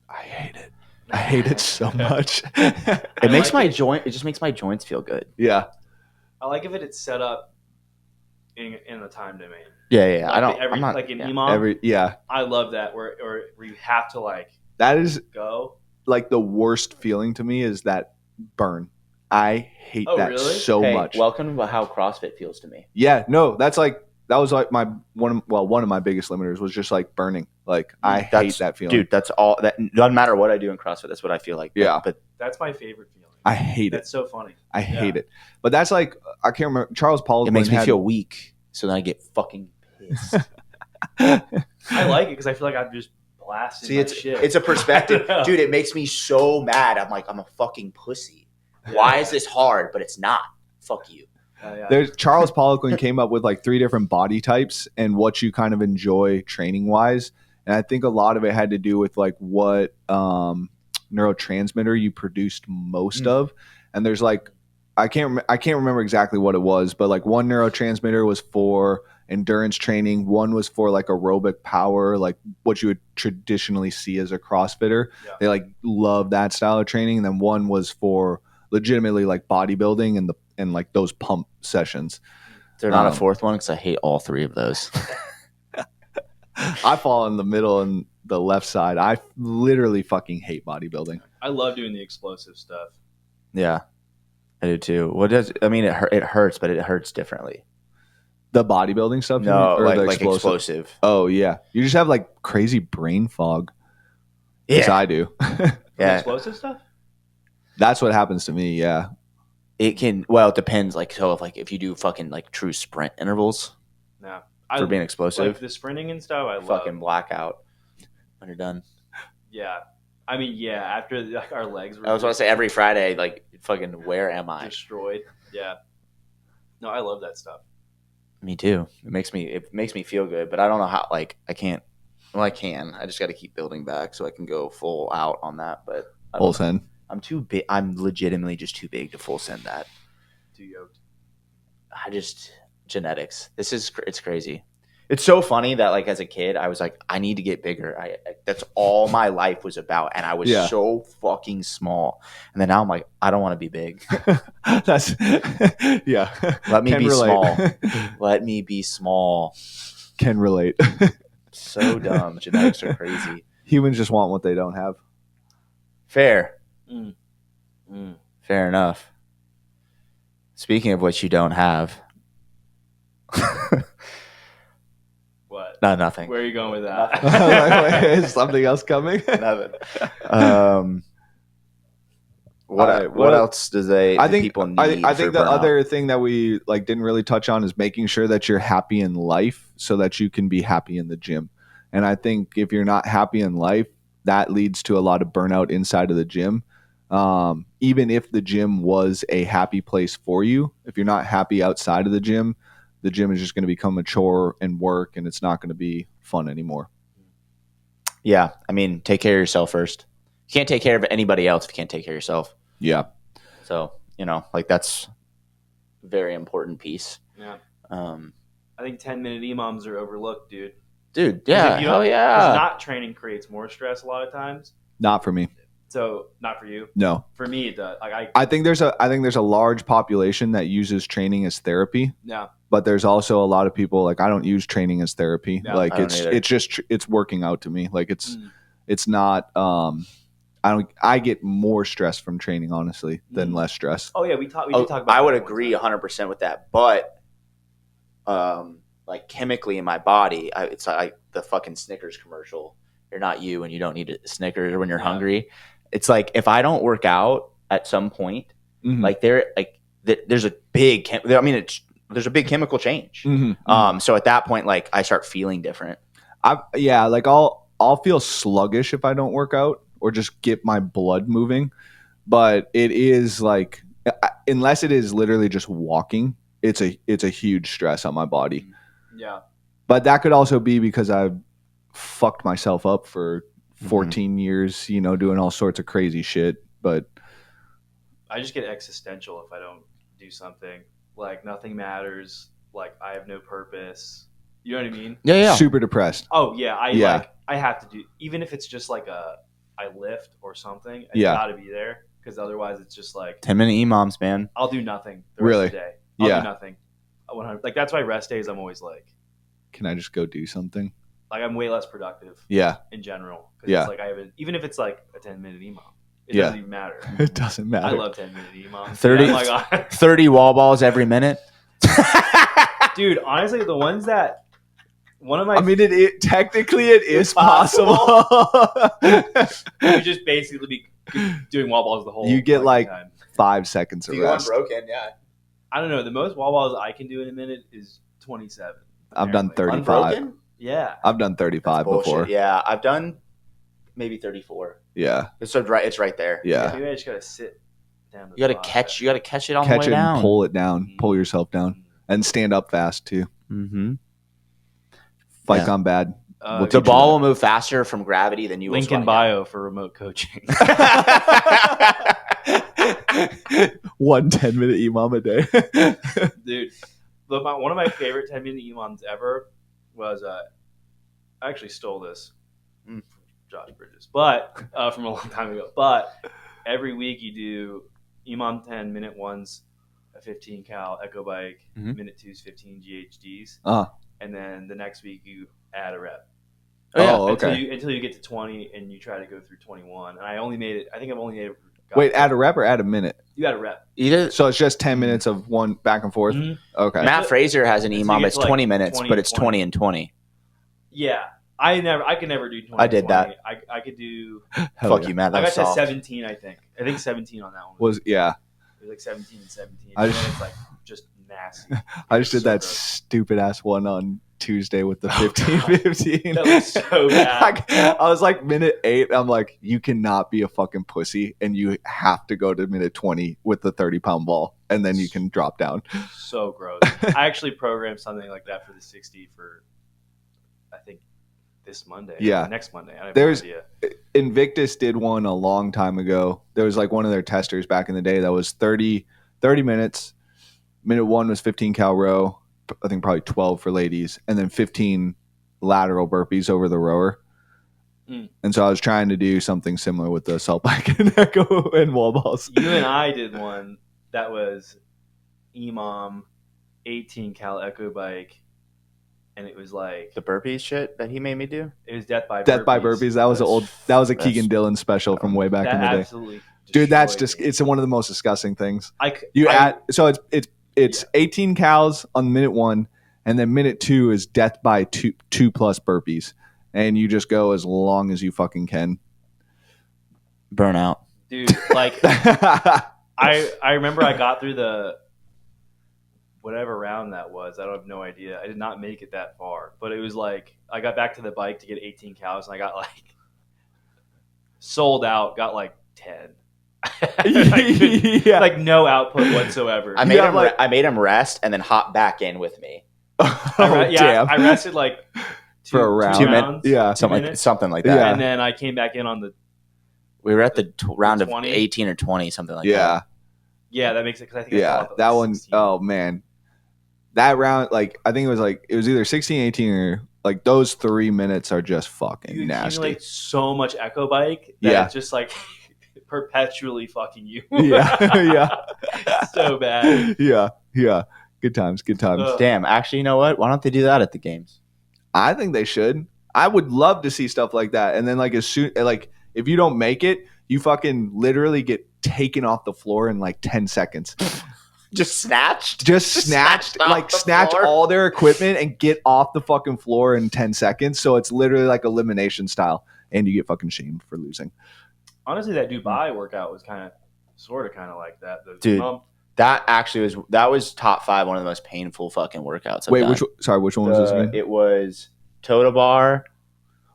I hate it. I hate it so much. It makes my joint. It just makes my joints feel good. Yeah. I like if it's set up in the time domain. Yeah. Like I don't. I'm not like in EMOM. I love that where you have to like. That is go. Like the worst feeling to me is that burn. I hate that really? so much. Welcome to how CrossFit feels to me. Yeah, no, that was like my one of my biggest limiters was just like burning. Like I hate that feeling. Dude, that's all that doesn't matter what I do in CrossFit, that's what I feel like. Yeah. But that's my favorite feeling. I hate it. That's so funny. I hate it. But that's like I can't remember Charles Paul. It makes me feel weak, so then I get fucking pissed. I like it because I feel like I'm just blasting. See, it's a perspective. Dude, it makes me so mad. I'm like, I'm a fucking pussy. Why is this hard? But it's not. Fuck you. There's Charles Poliquin came up with like 3 different body types and what you kind of enjoy training wise. And I think a lot of it had to do with like what neurotransmitter you produced most of. And there's like I can't remember exactly what it was, but like one neurotransmitter was for endurance training, one was for like aerobic power, like what you would traditionally see as a CrossFitter. Yeah. They like love that style of training. And then one was for legitimately like bodybuilding and like those pump sessions. They're not a fourth one because I hate all 3 of those. I fall in the middle and the left side. I literally fucking hate bodybuilding. I love doing the explosive stuff. Yeah, I do too. It hurts, but it hurts differently. The bodybuilding stuff? No, like explosive. Oh, yeah. You just have like crazy brain fog. Yes, I do. Yeah. Explosive stuff? That's what happens to me, yeah. It depends. Like, so if you do fucking like true sprint intervals for being explosive. Like the sprinting and stuff, I love. Fucking blackout when you're done. Yeah. I mean, yeah, after like our legs were. I was going to say every Friday, like, fucking, where am I? Destroyed. Yeah. No, I love that stuff. Me too. It makes me feel good, but I don't know how. Like, I can't. Well, I can. I just got to keep building back so I can go full out on that. But full send. I'm too big. I'm legitimately just too big to full send that. Too yoked. Genetics. It's crazy. It's so funny that like as a kid, I was like, I need to get bigger. That's all my life was about, and I was so fucking small. And then now I'm like, I don't want to be big. That's yeah. Let me be small. Let me be small. Can relate. So dumb. Genetics are crazy. Humans just want what they don't have. Fair. Fair enough. Speaking of what you don't have. What? No, nothing. Where are you going with that? Is something else coming? Nothing. What else do people need? I think the burnout? other thing that we like didn't really touch on is making sure that you're happy in life so that you can be happy in the gym. And I think if you're not happy in life, that leads to a lot of burnout inside of the gym. Even if the gym was a happy place for you, if you're not happy outside of the gym is just going to become a chore and work, and it's not going to be fun anymore. Yeah. I mean, take care of yourself first. You can't take care of anybody else if you can't take care of yourself. Yeah. So, like that's a very important piece. Yeah. I think 10-minute EMOMs are overlooked, dude. Yeah. Hell yeah. Not training creates more stress a lot of times. Not for me. So not for you. No. For me, it does. Like I think there's a large population that uses training as therapy. Yeah. But there's also a lot of people like I don't use training as therapy. Yeah, like it's working out to me. Like it's not. I get more stress from training honestly than less stress. Oh yeah, we did talk about. I would agree 100% with that, but like chemically in my body, it's like the fucking Snickers commercial. You're not you, and you don't need a Snickers when you're hungry. It's like if I don't work out at some point, like there's a big. There's a big chemical change. So at that point, like I start feeling different. I'll feel sluggish if I don't work out or just get my blood moving. But it is like unless it is literally just walking, it's a huge stress on my body. Yeah. But that could also be because I've fucked myself up for 14 years, doing all sorts of crazy shit. But I just get existential if I don't do something. Like nothing matters. like I have no purpose. You know what I mean? Yeah. Super depressed. Oh yeah, I have to do, even if it's just like I lift or something. I got to be there because otherwise it's just like 10-minute EMOMs, man. I'll do nothing the rest of the day. I'll do nothing. 100. Like that's why rest days I'm always like, can I just go do something? Like I'm way less productive. Yeah. In general, because it's like I haven't, even if it's like a 10-minute EMOM, it doesn't even matter. It doesn't matter. I love 10-minute EMOMs. 30 wall balls every minute. Dude, honestly, the ones that one of my, I mean, technically it is possible. You just basically be doing wall balls the whole. You get like time. 5 seconds of rest. Unbroken, yeah. I don't know. The most wall balls I can do in a minute is 27. I've done 35. Unbroken? Yeah, I've done 35 before. Yeah, I've done maybe 34. Yeah, it's right there. Yeah, maybe I just gotta sit down. You gotta catch it on the way down. down. And pull it down. Pull yourself down, and stand up fast too. Mm-hmm. Like I'm bad. The ball will move faster from gravity than you. Link in bio for remote coaching. 1 10-minute EMOM a day. Dude, one of my favorite 10-minute EMOMs ever was I actually stole this from Josh Bridges, but from a long time ago. But every week you do EMOM 10, minute ones, a 15 cal echo bike, minute twos, 15 GHDs, and then the next week you add a rep. Okay. Until you get to 20, and you try to go through 21. And I only made it. I think I've only made it. Wait, add a rep or add a minute? You add a rep. So it's just 10 minutes of one back and forth? Mm-hmm. Okay. Matt Fraser has an EMOM that's 20 minutes, 20, but it's 20 and 20. Yeah. I could never do 20. I did 20. that. I could do. Fuck you, Matt. I got soft. to 17, I think. 17 on that one. It was like 17 and 17. And then it's like just nasty. I just did that stupid ass one on Tuesday with the 15-15. That was so bad. I was like minute 8. I'm like, you cannot be a fucking pussy, and you have to go to minute 20 with the 30-pound ball, and then you can drop down. So gross. I actually programmed something like that for the 60 for, I think, this Monday. Yeah. Next Monday. I have no idea. Invictus did one a long time ago. There was like one of their testers back in the day that was 30 minutes. Minute 1 was 15 cal row. I think probably 12 for ladies, and then 15 lateral burpees over the rower. And so I was trying to do something similar with the assault bike and echo and wall balls. You and I did one that was EMOM, 18 cal echo bike, and it was like the burpees shit that he made me do. It was Death by Burpees. That was a Keegan Dillon special from way back in the day. Absolutely, dude, that's just it's one of the most disgusting things. It's 18 cals on minute 1, and then minute 2 is death by 2+ burpees, and you just go as long as you fucking can. Burnout, dude. Like I remember I got through the whatever round that was. I don't have no idea. I did not make it that far, but it was like I got back to the bike to get 18 cals, and I got like sold out. Got like 10. Like no output whatsoever. I made him rest and then hop back in with me. Damn. I rested like for a round. 2 rounds, yeah, something like that. Yeah. And then I came back in on the. We were at the round 20? of 18 or 20, something like that. Yeah, that makes it because I think that one. 16. Oh man, that round, like I think it was either 16, 18 or like those 3 minutes are just fucking nasty. You accumulate so much echo bike that it's just like. Perpetually fucking you. Yeah. So bad. Yeah. Good times. Damn. Actually, you know what? Why don't they do that at the games? I think they should. I would love to see stuff like that. And then if you don't make it, you fucking literally get taken off the floor in like 10 seconds. Just snatched? Snatch all their equipment and get off the fucking floor in 10 seconds. So it's literally like elimination style. And you get fucking shamed for losing. Honestly, that Dubai workout was kind of like that. Dude, that was top 5, one of the most painful fucking workouts. Which one was this again? It was Total Bar,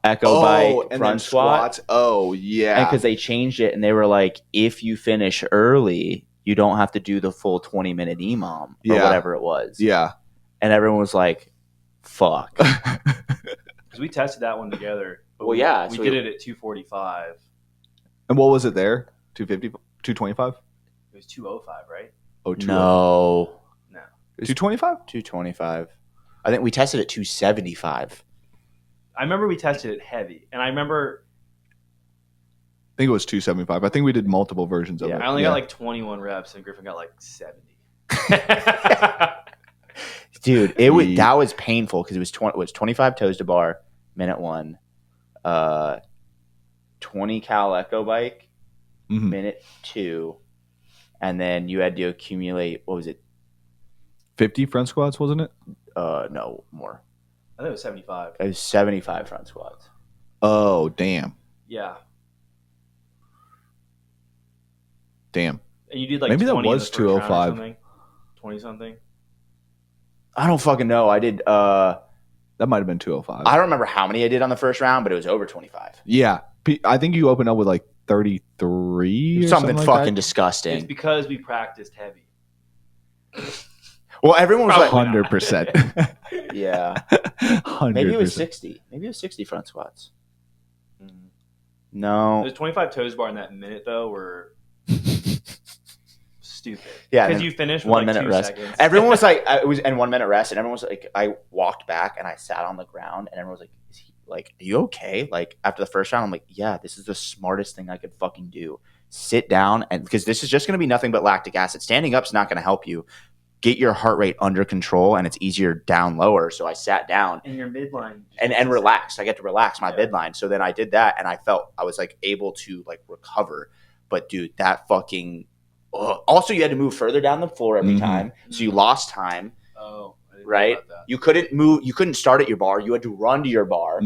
Echo Bike, front squat. Oh, yeah. And because they changed it and they were like, if you finish early, you don't have to do the full 20-minute EMOM or whatever it was. Yeah. And everyone was like, fuck. Because we tested that one together. We did it at 245. And what was it there? 250, 225? It was 205, right? Oh, no. It 225? 225. I think we tested at 275. I remember we tested it heavy, and I remember I think it was 275. I think we did multiple versions of it. I only got like 21 reps, and Griffin got like 70. Dude, that was painful because it was 25 toes to bar, minute 1, 20 cal echo bike, minute 2, and then you had to accumulate, what was it? 50 front squats, wasn't it? No, more. I think it was 75. It was 75 front squats. Oh, damn. Yeah. Damn. And you did like maybe 20 that was 205. 20 something. I don't fucking know. I did. That might have been 205. I don't remember how many I did on the first round, but it was over 25. Yeah. I think you opened up with like 33 or something like fucking that. disgusting. It's because we practiced heavy. Well, everyone was like 100%. Yeah. 100%. Maybe it was 60. Maybe it was 60 front squats. No. Those 25 toes bar in that minute though were stupid. Yeah, because you finished with 1 like minute 2 rest. seconds. Everyone was like, it was and 1 minute rest, and everyone was like, I walked back and I sat on the ground, and everyone was like, "Is he like, are you okay?" Like after the first round, I'm like, "Yeah, this is the smartest thing I could fucking do. Sit down, and because this is just going to be nothing but lactic acid. Standing up is not going to help you. Get your heart rate under control, and it's easier down lower." So I sat down in your midline and relaxed. I get to relax my midline. So then I did that, and I was like able to like recover. But dude, that fucking. Also, you had to move further down the floor every time, so you lost time. Oh, I didn't right. know about that. You couldn't move. You couldn't start at your bar. You had to run to your bar,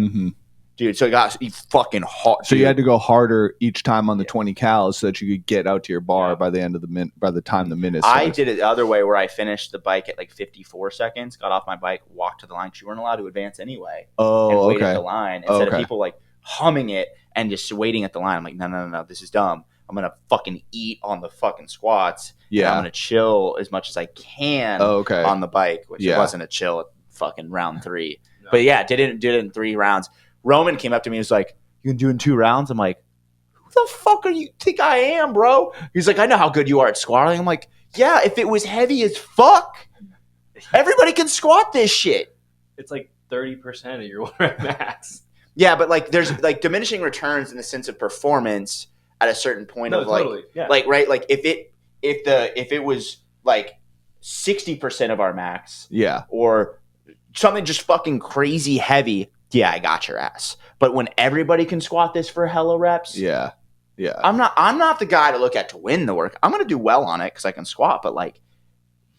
dude. So it got fucking hot. So you had to go harder each time on the 20 cals so that you could get out to your bar by the end of the minute. By the time the minute, I did it the other way where I finished the bike at like 54 seconds, got off my bike, walked to the line because you weren't allowed to advance anyway. And wait at the line instead of people like humming it and just waiting at the line. I'm like, no, this is dumb. I'm going to fucking eat on the fucking squats. Yeah. I'm going to chill as much as I can on the bike, which it wasn't a chill at fucking round 3. No. But yeah, did it in 3 rounds. Roman came up to me and was like, "You can do it in 2 rounds?" I'm like, "Who the fuck are you think I am, bro?" He's like, "I know how good you are at squatting." I'm like, "Yeah, if it was heavy as fuck, everybody can squat this shit." It's like 30% of your 1 rep max. Yeah, but like there's like diminishing returns in the sense of performance at a certain point of like, like right, like if it was like 60% of our max, or something just fucking crazy heavy, I got your ass. But when everybody can squat this for hella reps, I'm not the guy to look at to win the work. I'm gonna do well on it because I can squat, but like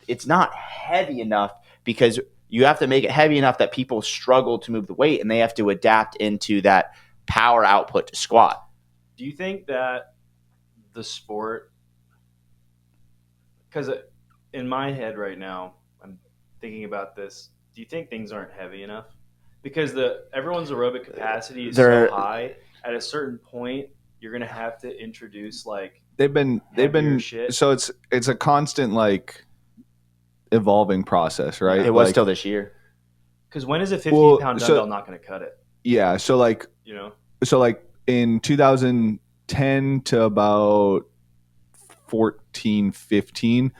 it's not heavy enough because you have to make it heavy enough that people struggle to move the weight and they have to adapt into that power output to squat. Do you think that the sport, because in my head right now, I'm thinking about this, do you think things aren't heavy enough? Because everyone's aerobic capacity is so high, at a certain point, you're going to have to introduce like they've been shit. So it's a constant like evolving process, right? It was still this year. Because when is a 15-pound dumbbell not going to cut it? Yeah, so like in 2010 to about 14, 15,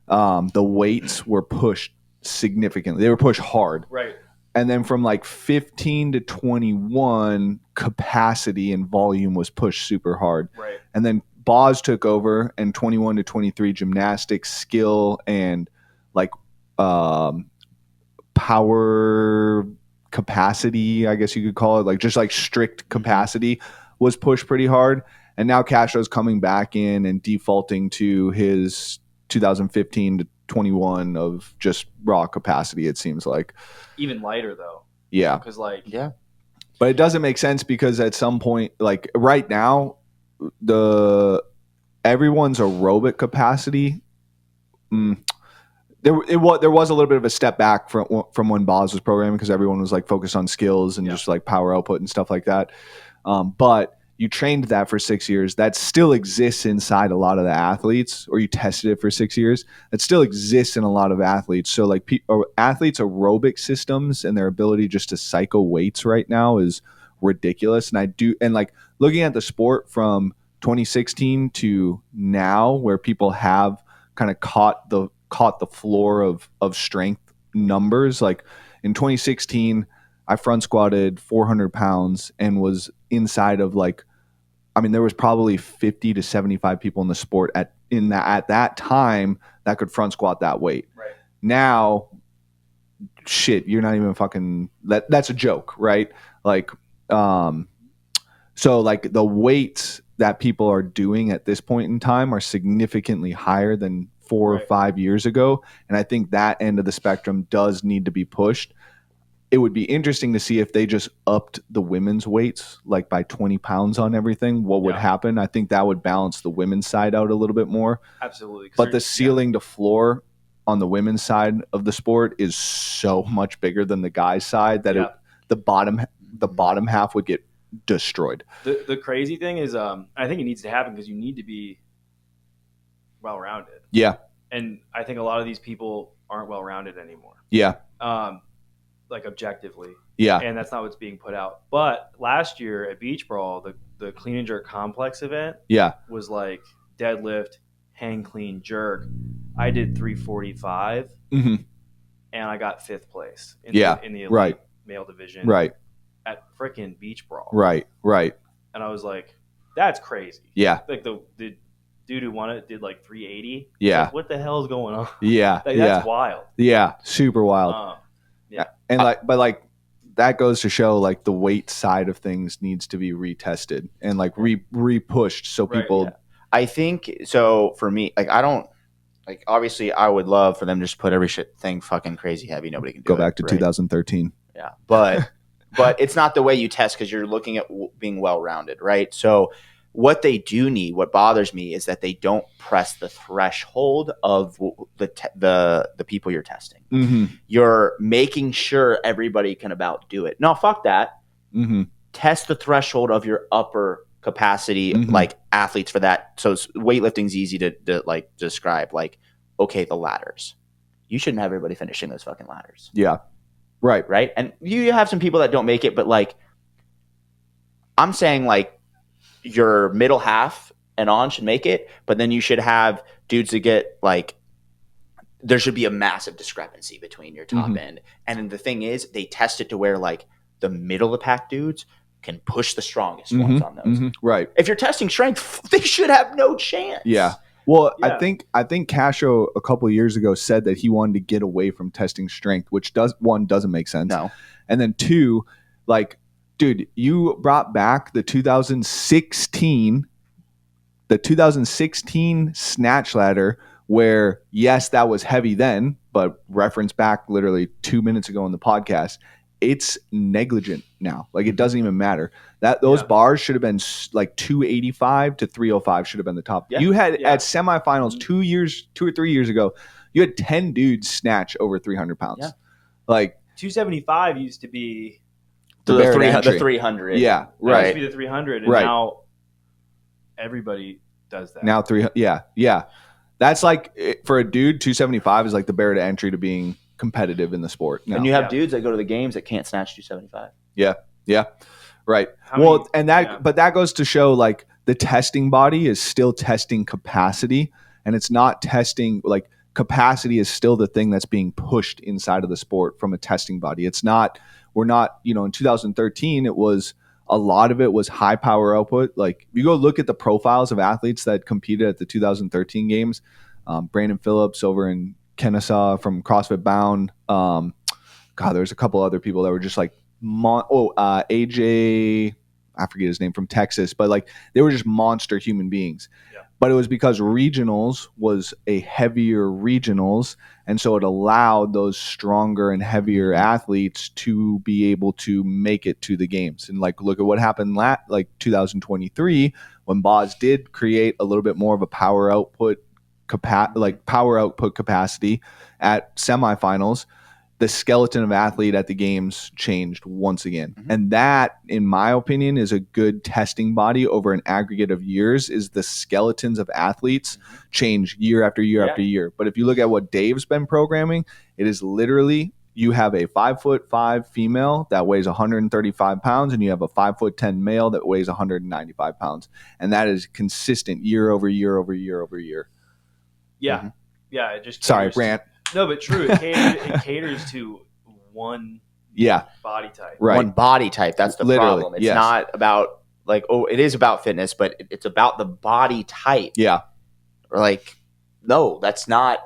the weights were pushed significantly. They were pushed hard. Right. And then from like 15 to 21, capacity and volume was pushed super hard. Right. And then Boz took over, and 21 to 23, gymnastics, skill, and like power capacity, I guess you could call it, like just like strict capacity was pushed pretty hard. And now Castro's coming back in and defaulting to his 2015 to 21 of just raw capacity, it seems like. Even lighter though. Yeah. Because like but it doesn't make sense because at some point, like right now, everyone's aerobic capacity, there was a little bit of a step back from when Boz was programming because everyone was like focused on skills and just like power output and stuff like that. But you trained that for 6 years. That still exists inside a lot of the athletes, or you tested it for 6 years. That still exists in a lot of athletes. So like athletes' aerobic systems and their ability just to cycle weights right now is ridiculous. And like looking at the sport from 2016 to now, where people have kind of caught caught the floor of strength numbers. Like in 2016, I front squatted 400 pounds and was inside of like, I mean, there was probably 50 to 75 people in the sport at that time that could front squat that weight. Right. Now, shit, you're not even fucking that's a joke, right? Like, so like the weights that people are doing at this point in time are significantly higher than 4 or 5 years ago. And I think that end of the spectrum does need to be pushed. It would be interesting to see if they just upped the women's weights like by 20 pounds on everything, what would happen. I think that would balance the women's side out a little bit more. Absolutely. But the ceiling to floor on the women's side of the sport is so much bigger than the guys' side that the bottom half would get destroyed. The crazy thing is, I think it needs to happen because you need to be well-rounded. Yeah. And I think a lot of these people aren't well-rounded anymore. Yeah. Like objectively. Yeah. And that's not what's being put out. But last year at Beach Brawl, the clean and jerk complex event was like deadlift, hang clean, jerk. I did 345 and I got 5th place in the elite male division at frickin' Beach Brawl. Right. And I was like, that's crazy. Yeah. Like the dude who won it did like 380. Yeah. Like, what the hell is going on? Yeah. Like, that's wild. Yeah. Super wild. And but that goes to show like the weight side of things needs to be retested and like re-pushed so people. Yeah. I think so. For me, like I don't like. Obviously, I would love for them to just put every thing fucking crazy heavy. Nobody can do go back to 2013. Yeah, but it's not the way you test because you're looking at being well rounded, right? So what they do need, what bothers me, is that they don't press the threshold of the people you're testing. Mm-hmm. You're making sure everybody can about do it. No, fuck that. Mm-hmm. Test the threshold of your upper capacity, like athletes for that. So weightlifting is easy to like describe. Like, okay, the ladders. You shouldn't have everybody finishing those fucking ladders. Yeah. Right. And you have some people that don't make it, but like, I'm saying like, your middle half and on should make it, but then you should have dudes that get like there should be a massive discrepancy between your top end. And then the thing is they test it to where like the middle of the pack dudes can push the strongest ones on those. Right. If you're testing strength, they should have no chance. Yeah. Well, I think Casho a couple of years ago said that he wanted to get away from testing strength, which doesn't make sense. No. And then 2, like, dude, you brought back the 2016 snatch ladder where, yes, that was heavy then, but reference back literally 2 minutes ago in the podcast, it's negligent now. Like, it doesn't even matter. Those bars should have been like 285 to 305 should have been the top. Yeah. You had at semifinals 2 or 3 years ago, you had 10 dudes snatch over 300 pounds. Yeah. Like 275 used to be the 300. Yeah, right. It used to be the 300, and now everybody does that. Now 300. Yeah. That's like for a dude, 275 is like the barrier to entry to being competitive in the sport. Now. And you have dudes that go to the games that can't snatch 275. Yeah. Right. But that goes to show like the testing body is still testing capacity, and it's not testing like capacity is still the thing that's being pushed inside of the sport from a testing body. It's not. We're not, in 2013, it was a lot of it was high power output. Like if you go look at the profiles of athletes that competed at the 2013 games, Brandon Phillips over in Kennesaw from CrossFit Bound. There's a couple other people that were just like, AJ, I forget his name, from Texas, but like they were just monster human beings. Yeah. But it was because regionals was a heavier regionals. And so it allowed those stronger and heavier athletes to be able to make it to the games. And like, look at what happened like 2023 when Boz did create a little bit more of a power output capacity at semifinals. The skeleton of athlete at the games changed once again. And that, in my opinion, is a good testing body over an aggregate of years, is the skeletons of athletes change year after year after year. But if you look at what Dave's been programming, it is literally you have a 5'5" female that weighs 135 pounds and you have a 5'10" male that weighs 195 pounds. And that is consistent year over year over year over year. Yeah. Yeah, it just Sorry, rant. No, but true. It caters to one body type. Right. One body type. That's the Literally, problem. It's not about like, it is about fitness, but it's about the body type. Yeah. Or like, no, that's not.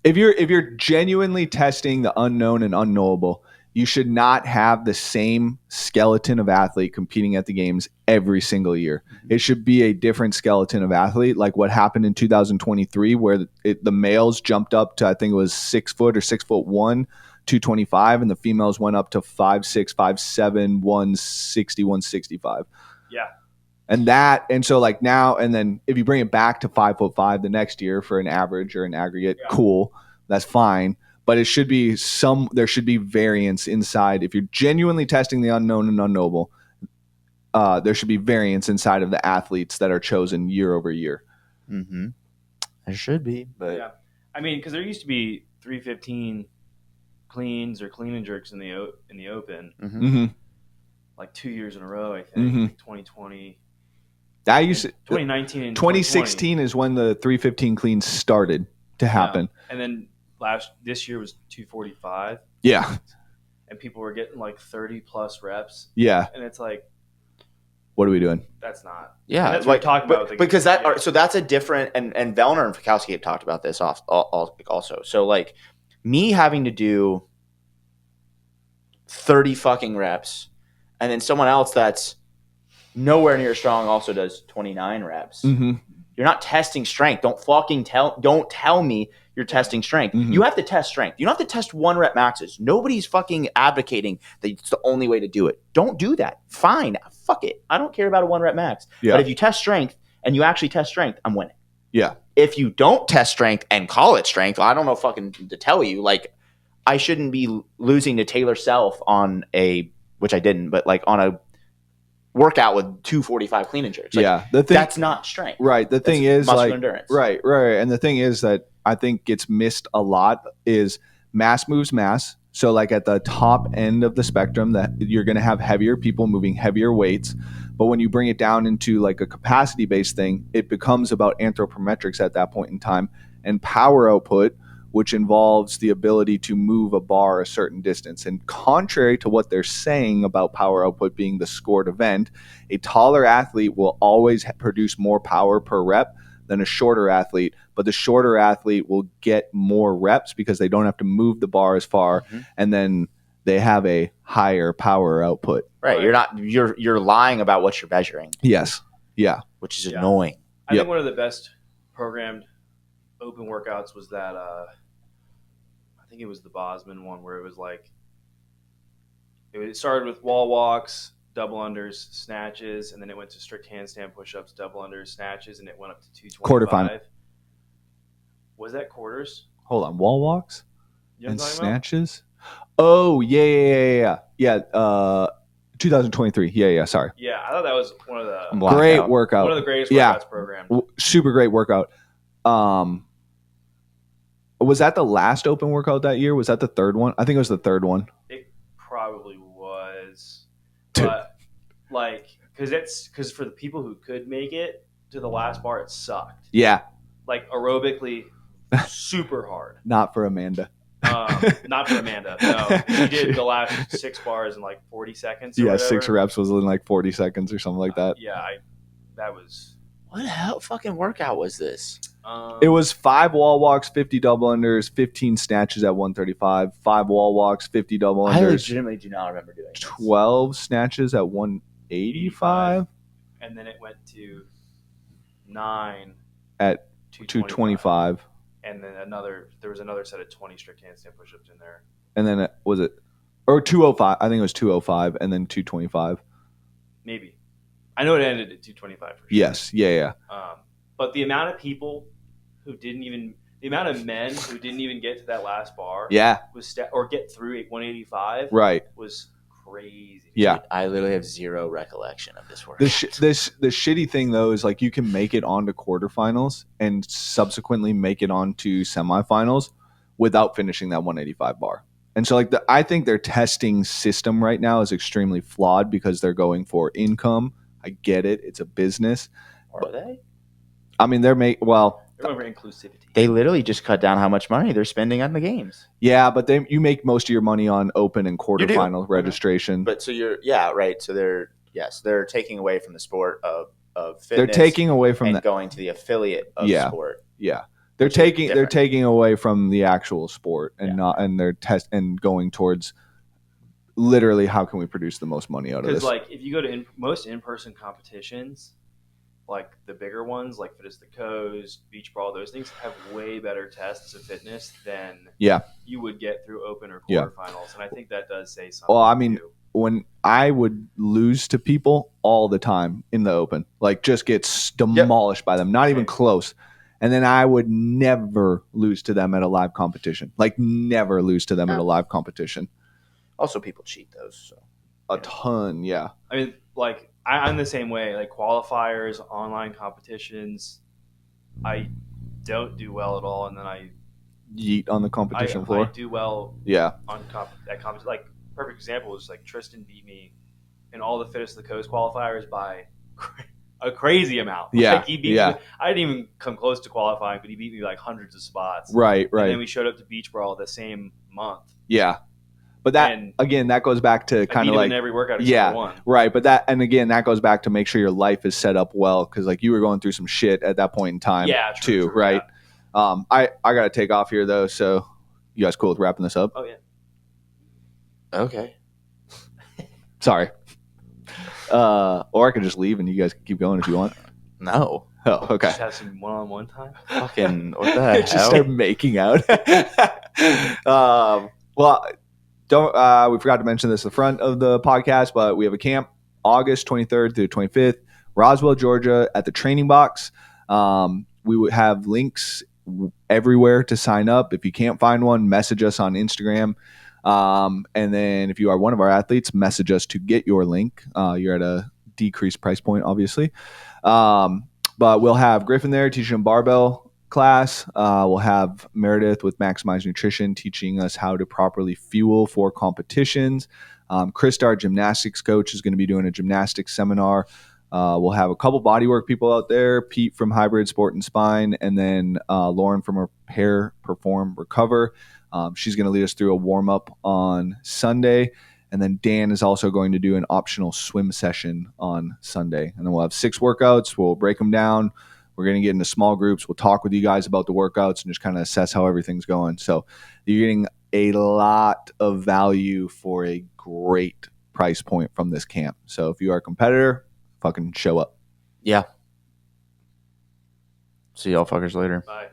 If you're genuinely testing the unknown and unknowable, you should not have the same skeleton of athlete competing at the games every single year. It should be a different skeleton of athlete, like what happened in 2023, where the males jumped up to, I think it was 6 foot or 6'1", 225, and the females went up to 5'6", 5'7", 160, 165. Yeah. And so like now, and then if you bring it back to 5'5" the next year for an average or an aggregate, cool, that's fine. But there should be variance inside. If you're genuinely testing the unknown and unknowable, there should be variance inside of the athletes that are chosen year over year. Mm-hmm. There should be, but yeah, I mean, because there used to be 315 cleans or clean and jerks in the open, like 2 years in a row. I think like 2020. That used to, 2019 and 2016 is when the 315 cleans started to happen. Yeah. And then this year was 245. Yeah. And people were getting like 30 plus reps. Yeah. And it's like, what are we doing? That's not. Yeah. That's what we're talking about. Because so that's a different, and Vellner and Fikowski have talked about this also. So like me having to do 30 fucking reps, and then someone else that's nowhere near strong also does 29 reps. Mm-hmm. You're not testing strength. Don't tell me you're testing strength. Mm-hmm. You have to test strength. You don't have to test 1 rep maxes. Nobody's fucking advocating that it's the only way to do it. Don't do that. Fine. Fuck it. I don't care about a 1 rep max. Yeah. But if you test strength and you actually test strength, I'm winning. Yeah. If you don't test strength and call it strength, I don't know fucking to tell you. Like, I shouldn't be losing to Taylor Self on which I didn't, but like on a workout with 245 clean and jerks. Like, that's not strength. Right. The thing is, muscle like, endurance. Right. And the thing is that I think gets missed a lot is mass moves mass. So like at the top end of the spectrum, that you're going to have heavier people moving heavier weights. But when you bring it down into like a capacity based thing, it becomes about anthropometrics at that point in time, and power output, which involves the ability to move a bar a certain distance. And contrary to what they're saying about power output being the scored event, a taller athlete will always produce more power per rep than a shorter athlete, but the shorter athlete will get more reps because they don't have to move the bar as far, and then they have a higher power output. Right. You're lying about what you're measuring. Yes. Yeah. Which is annoying. I think one of the best programmed open workouts was that I think it was the Bosman one where it was like it started with wall walks, double unders, snatches, and then it went to strict handstand push-ups, double unders, snatches, and it went up to 225. Quarterfinal. Was that quarters? Hold on, wall walks and snatches. Oh yeah. 2023. Yeah. Sorry. Yeah, I thought that was one of the great workout. One of the greatest workouts programmed. Super great workout. Was that the last open workout that year? Was that the third one? I think it was the third one. It probably was, but because for the people who could make it to the last bar, it sucked. Yeah, like aerobically, super hard. Not for Amanda. Not for Amanda. No, she did the last 6 bars in like 40 seconds. Yeah, 6 reps was in like 40 seconds or something like that. That was. What the hell fucking workout was this? It was 5 wall walks, 50 double unders, 15 snatches at 135, 5 wall walks, 50 double unders. I legitimately do not remember doing 12 snatches at 185. And then it went to 9 at 225. And then there was another set of 20 strict handstand push-ups in there. And then was it, or 205? I think it was 205 and then 225. Maybe. I know it ended at 225 for sure. Yes. Yeah. But the amount of people the amount of men who didn't even get to that last bar, or get through 185, right, was crazy. Yeah, dude, I literally have zero recollection of this work. The shitty thing though is like you can make it onto quarterfinals and subsequently make it onto semifinals without finishing that 185 bar. And so like I think their testing system right now is extremely flawed because they're going for income. I get it; it's a business. Are they? I mean, They're going for inclusivity. They literally just cut down how much money they're spending on the games. Yeah, but you make most of your money on open and quarterfinal registration. But so right. So they're taking away from the sport of fitness. They're taking away from going to the affiliate of sport. Yeah. They're taking away from the actual sport and they're going towards literally how can we produce the most money out of this. Because like if you go to most in-person competitions, like the bigger ones like Fit as the Coast, Beach Brawl, those things have way better tests of fitness than you would get through open or quarterfinals. And I think that does say something. Well, I mean, when I would lose to people all the time in the open, like just get demolished by them, not even close. And then I would never lose to them at a live competition. Like never lose to them at a live competition. Also, people cheat those. So. A ton, yeah. I mean, like I'm the same way. Like qualifiers, online competitions, I don't do well at all, and then I yeet on the competition floor. I do well. Yeah. On that competition, like perfect example is like Tristan beat me in all the Fit as the Coast qualifiers by a crazy amount. Yeah. Like he beat me. I didn't even come close to qualifying, but he beat me like hundreds of spots. Right. And then we showed up to Beach Brawl the same month. Yeah. But that goes back to kind of like in every workout except one. Right. But that goes back to make sure your life is set up well because like you were going through some shit at that point in time too, right? Yeah. I got to take off here though, so you guys cool with wrapping this up? Oh yeah. Okay. Sorry. Or I could just leave and you guys can keep going if you want. No. Oh, okay. Just have some one-on-one time. Fucking what the hell? Just start making out. Well. We forgot to mention this at the front of the podcast, but we have a camp August 23rd through 25th, Roswell, Georgia, at the Training Box. We would have links everywhere to sign up. If you can't find one, message us on Instagram. And then if you are one of our athletes, message us to get your link. You're at a decreased price point, obviously. But we'll have Griffin there teaching them barbell class. We'll have Meredith with Maximize Nutrition teaching us how to properly fuel for competitions. Krista, our gymnastics coach, is going to be doing a gymnastics seminar. We'll have a couple bodywork people out there, Pete from Hybrid Sport and Spine, and then Lauren from Repair, Perform, Recover. She's going to lead us through a warm-up on Sunday. And then Dan is also going to do an optional swim session on Sunday. And then we'll have 6 workouts. We'll break them down. We're going to get into small groups. We'll talk with you guys about the workouts and just kind of assess how everything's going. So you're getting a lot of value for a great price point from this camp. So if you are a competitor, fucking show up. Yeah. See y'all fuckers later. Bye.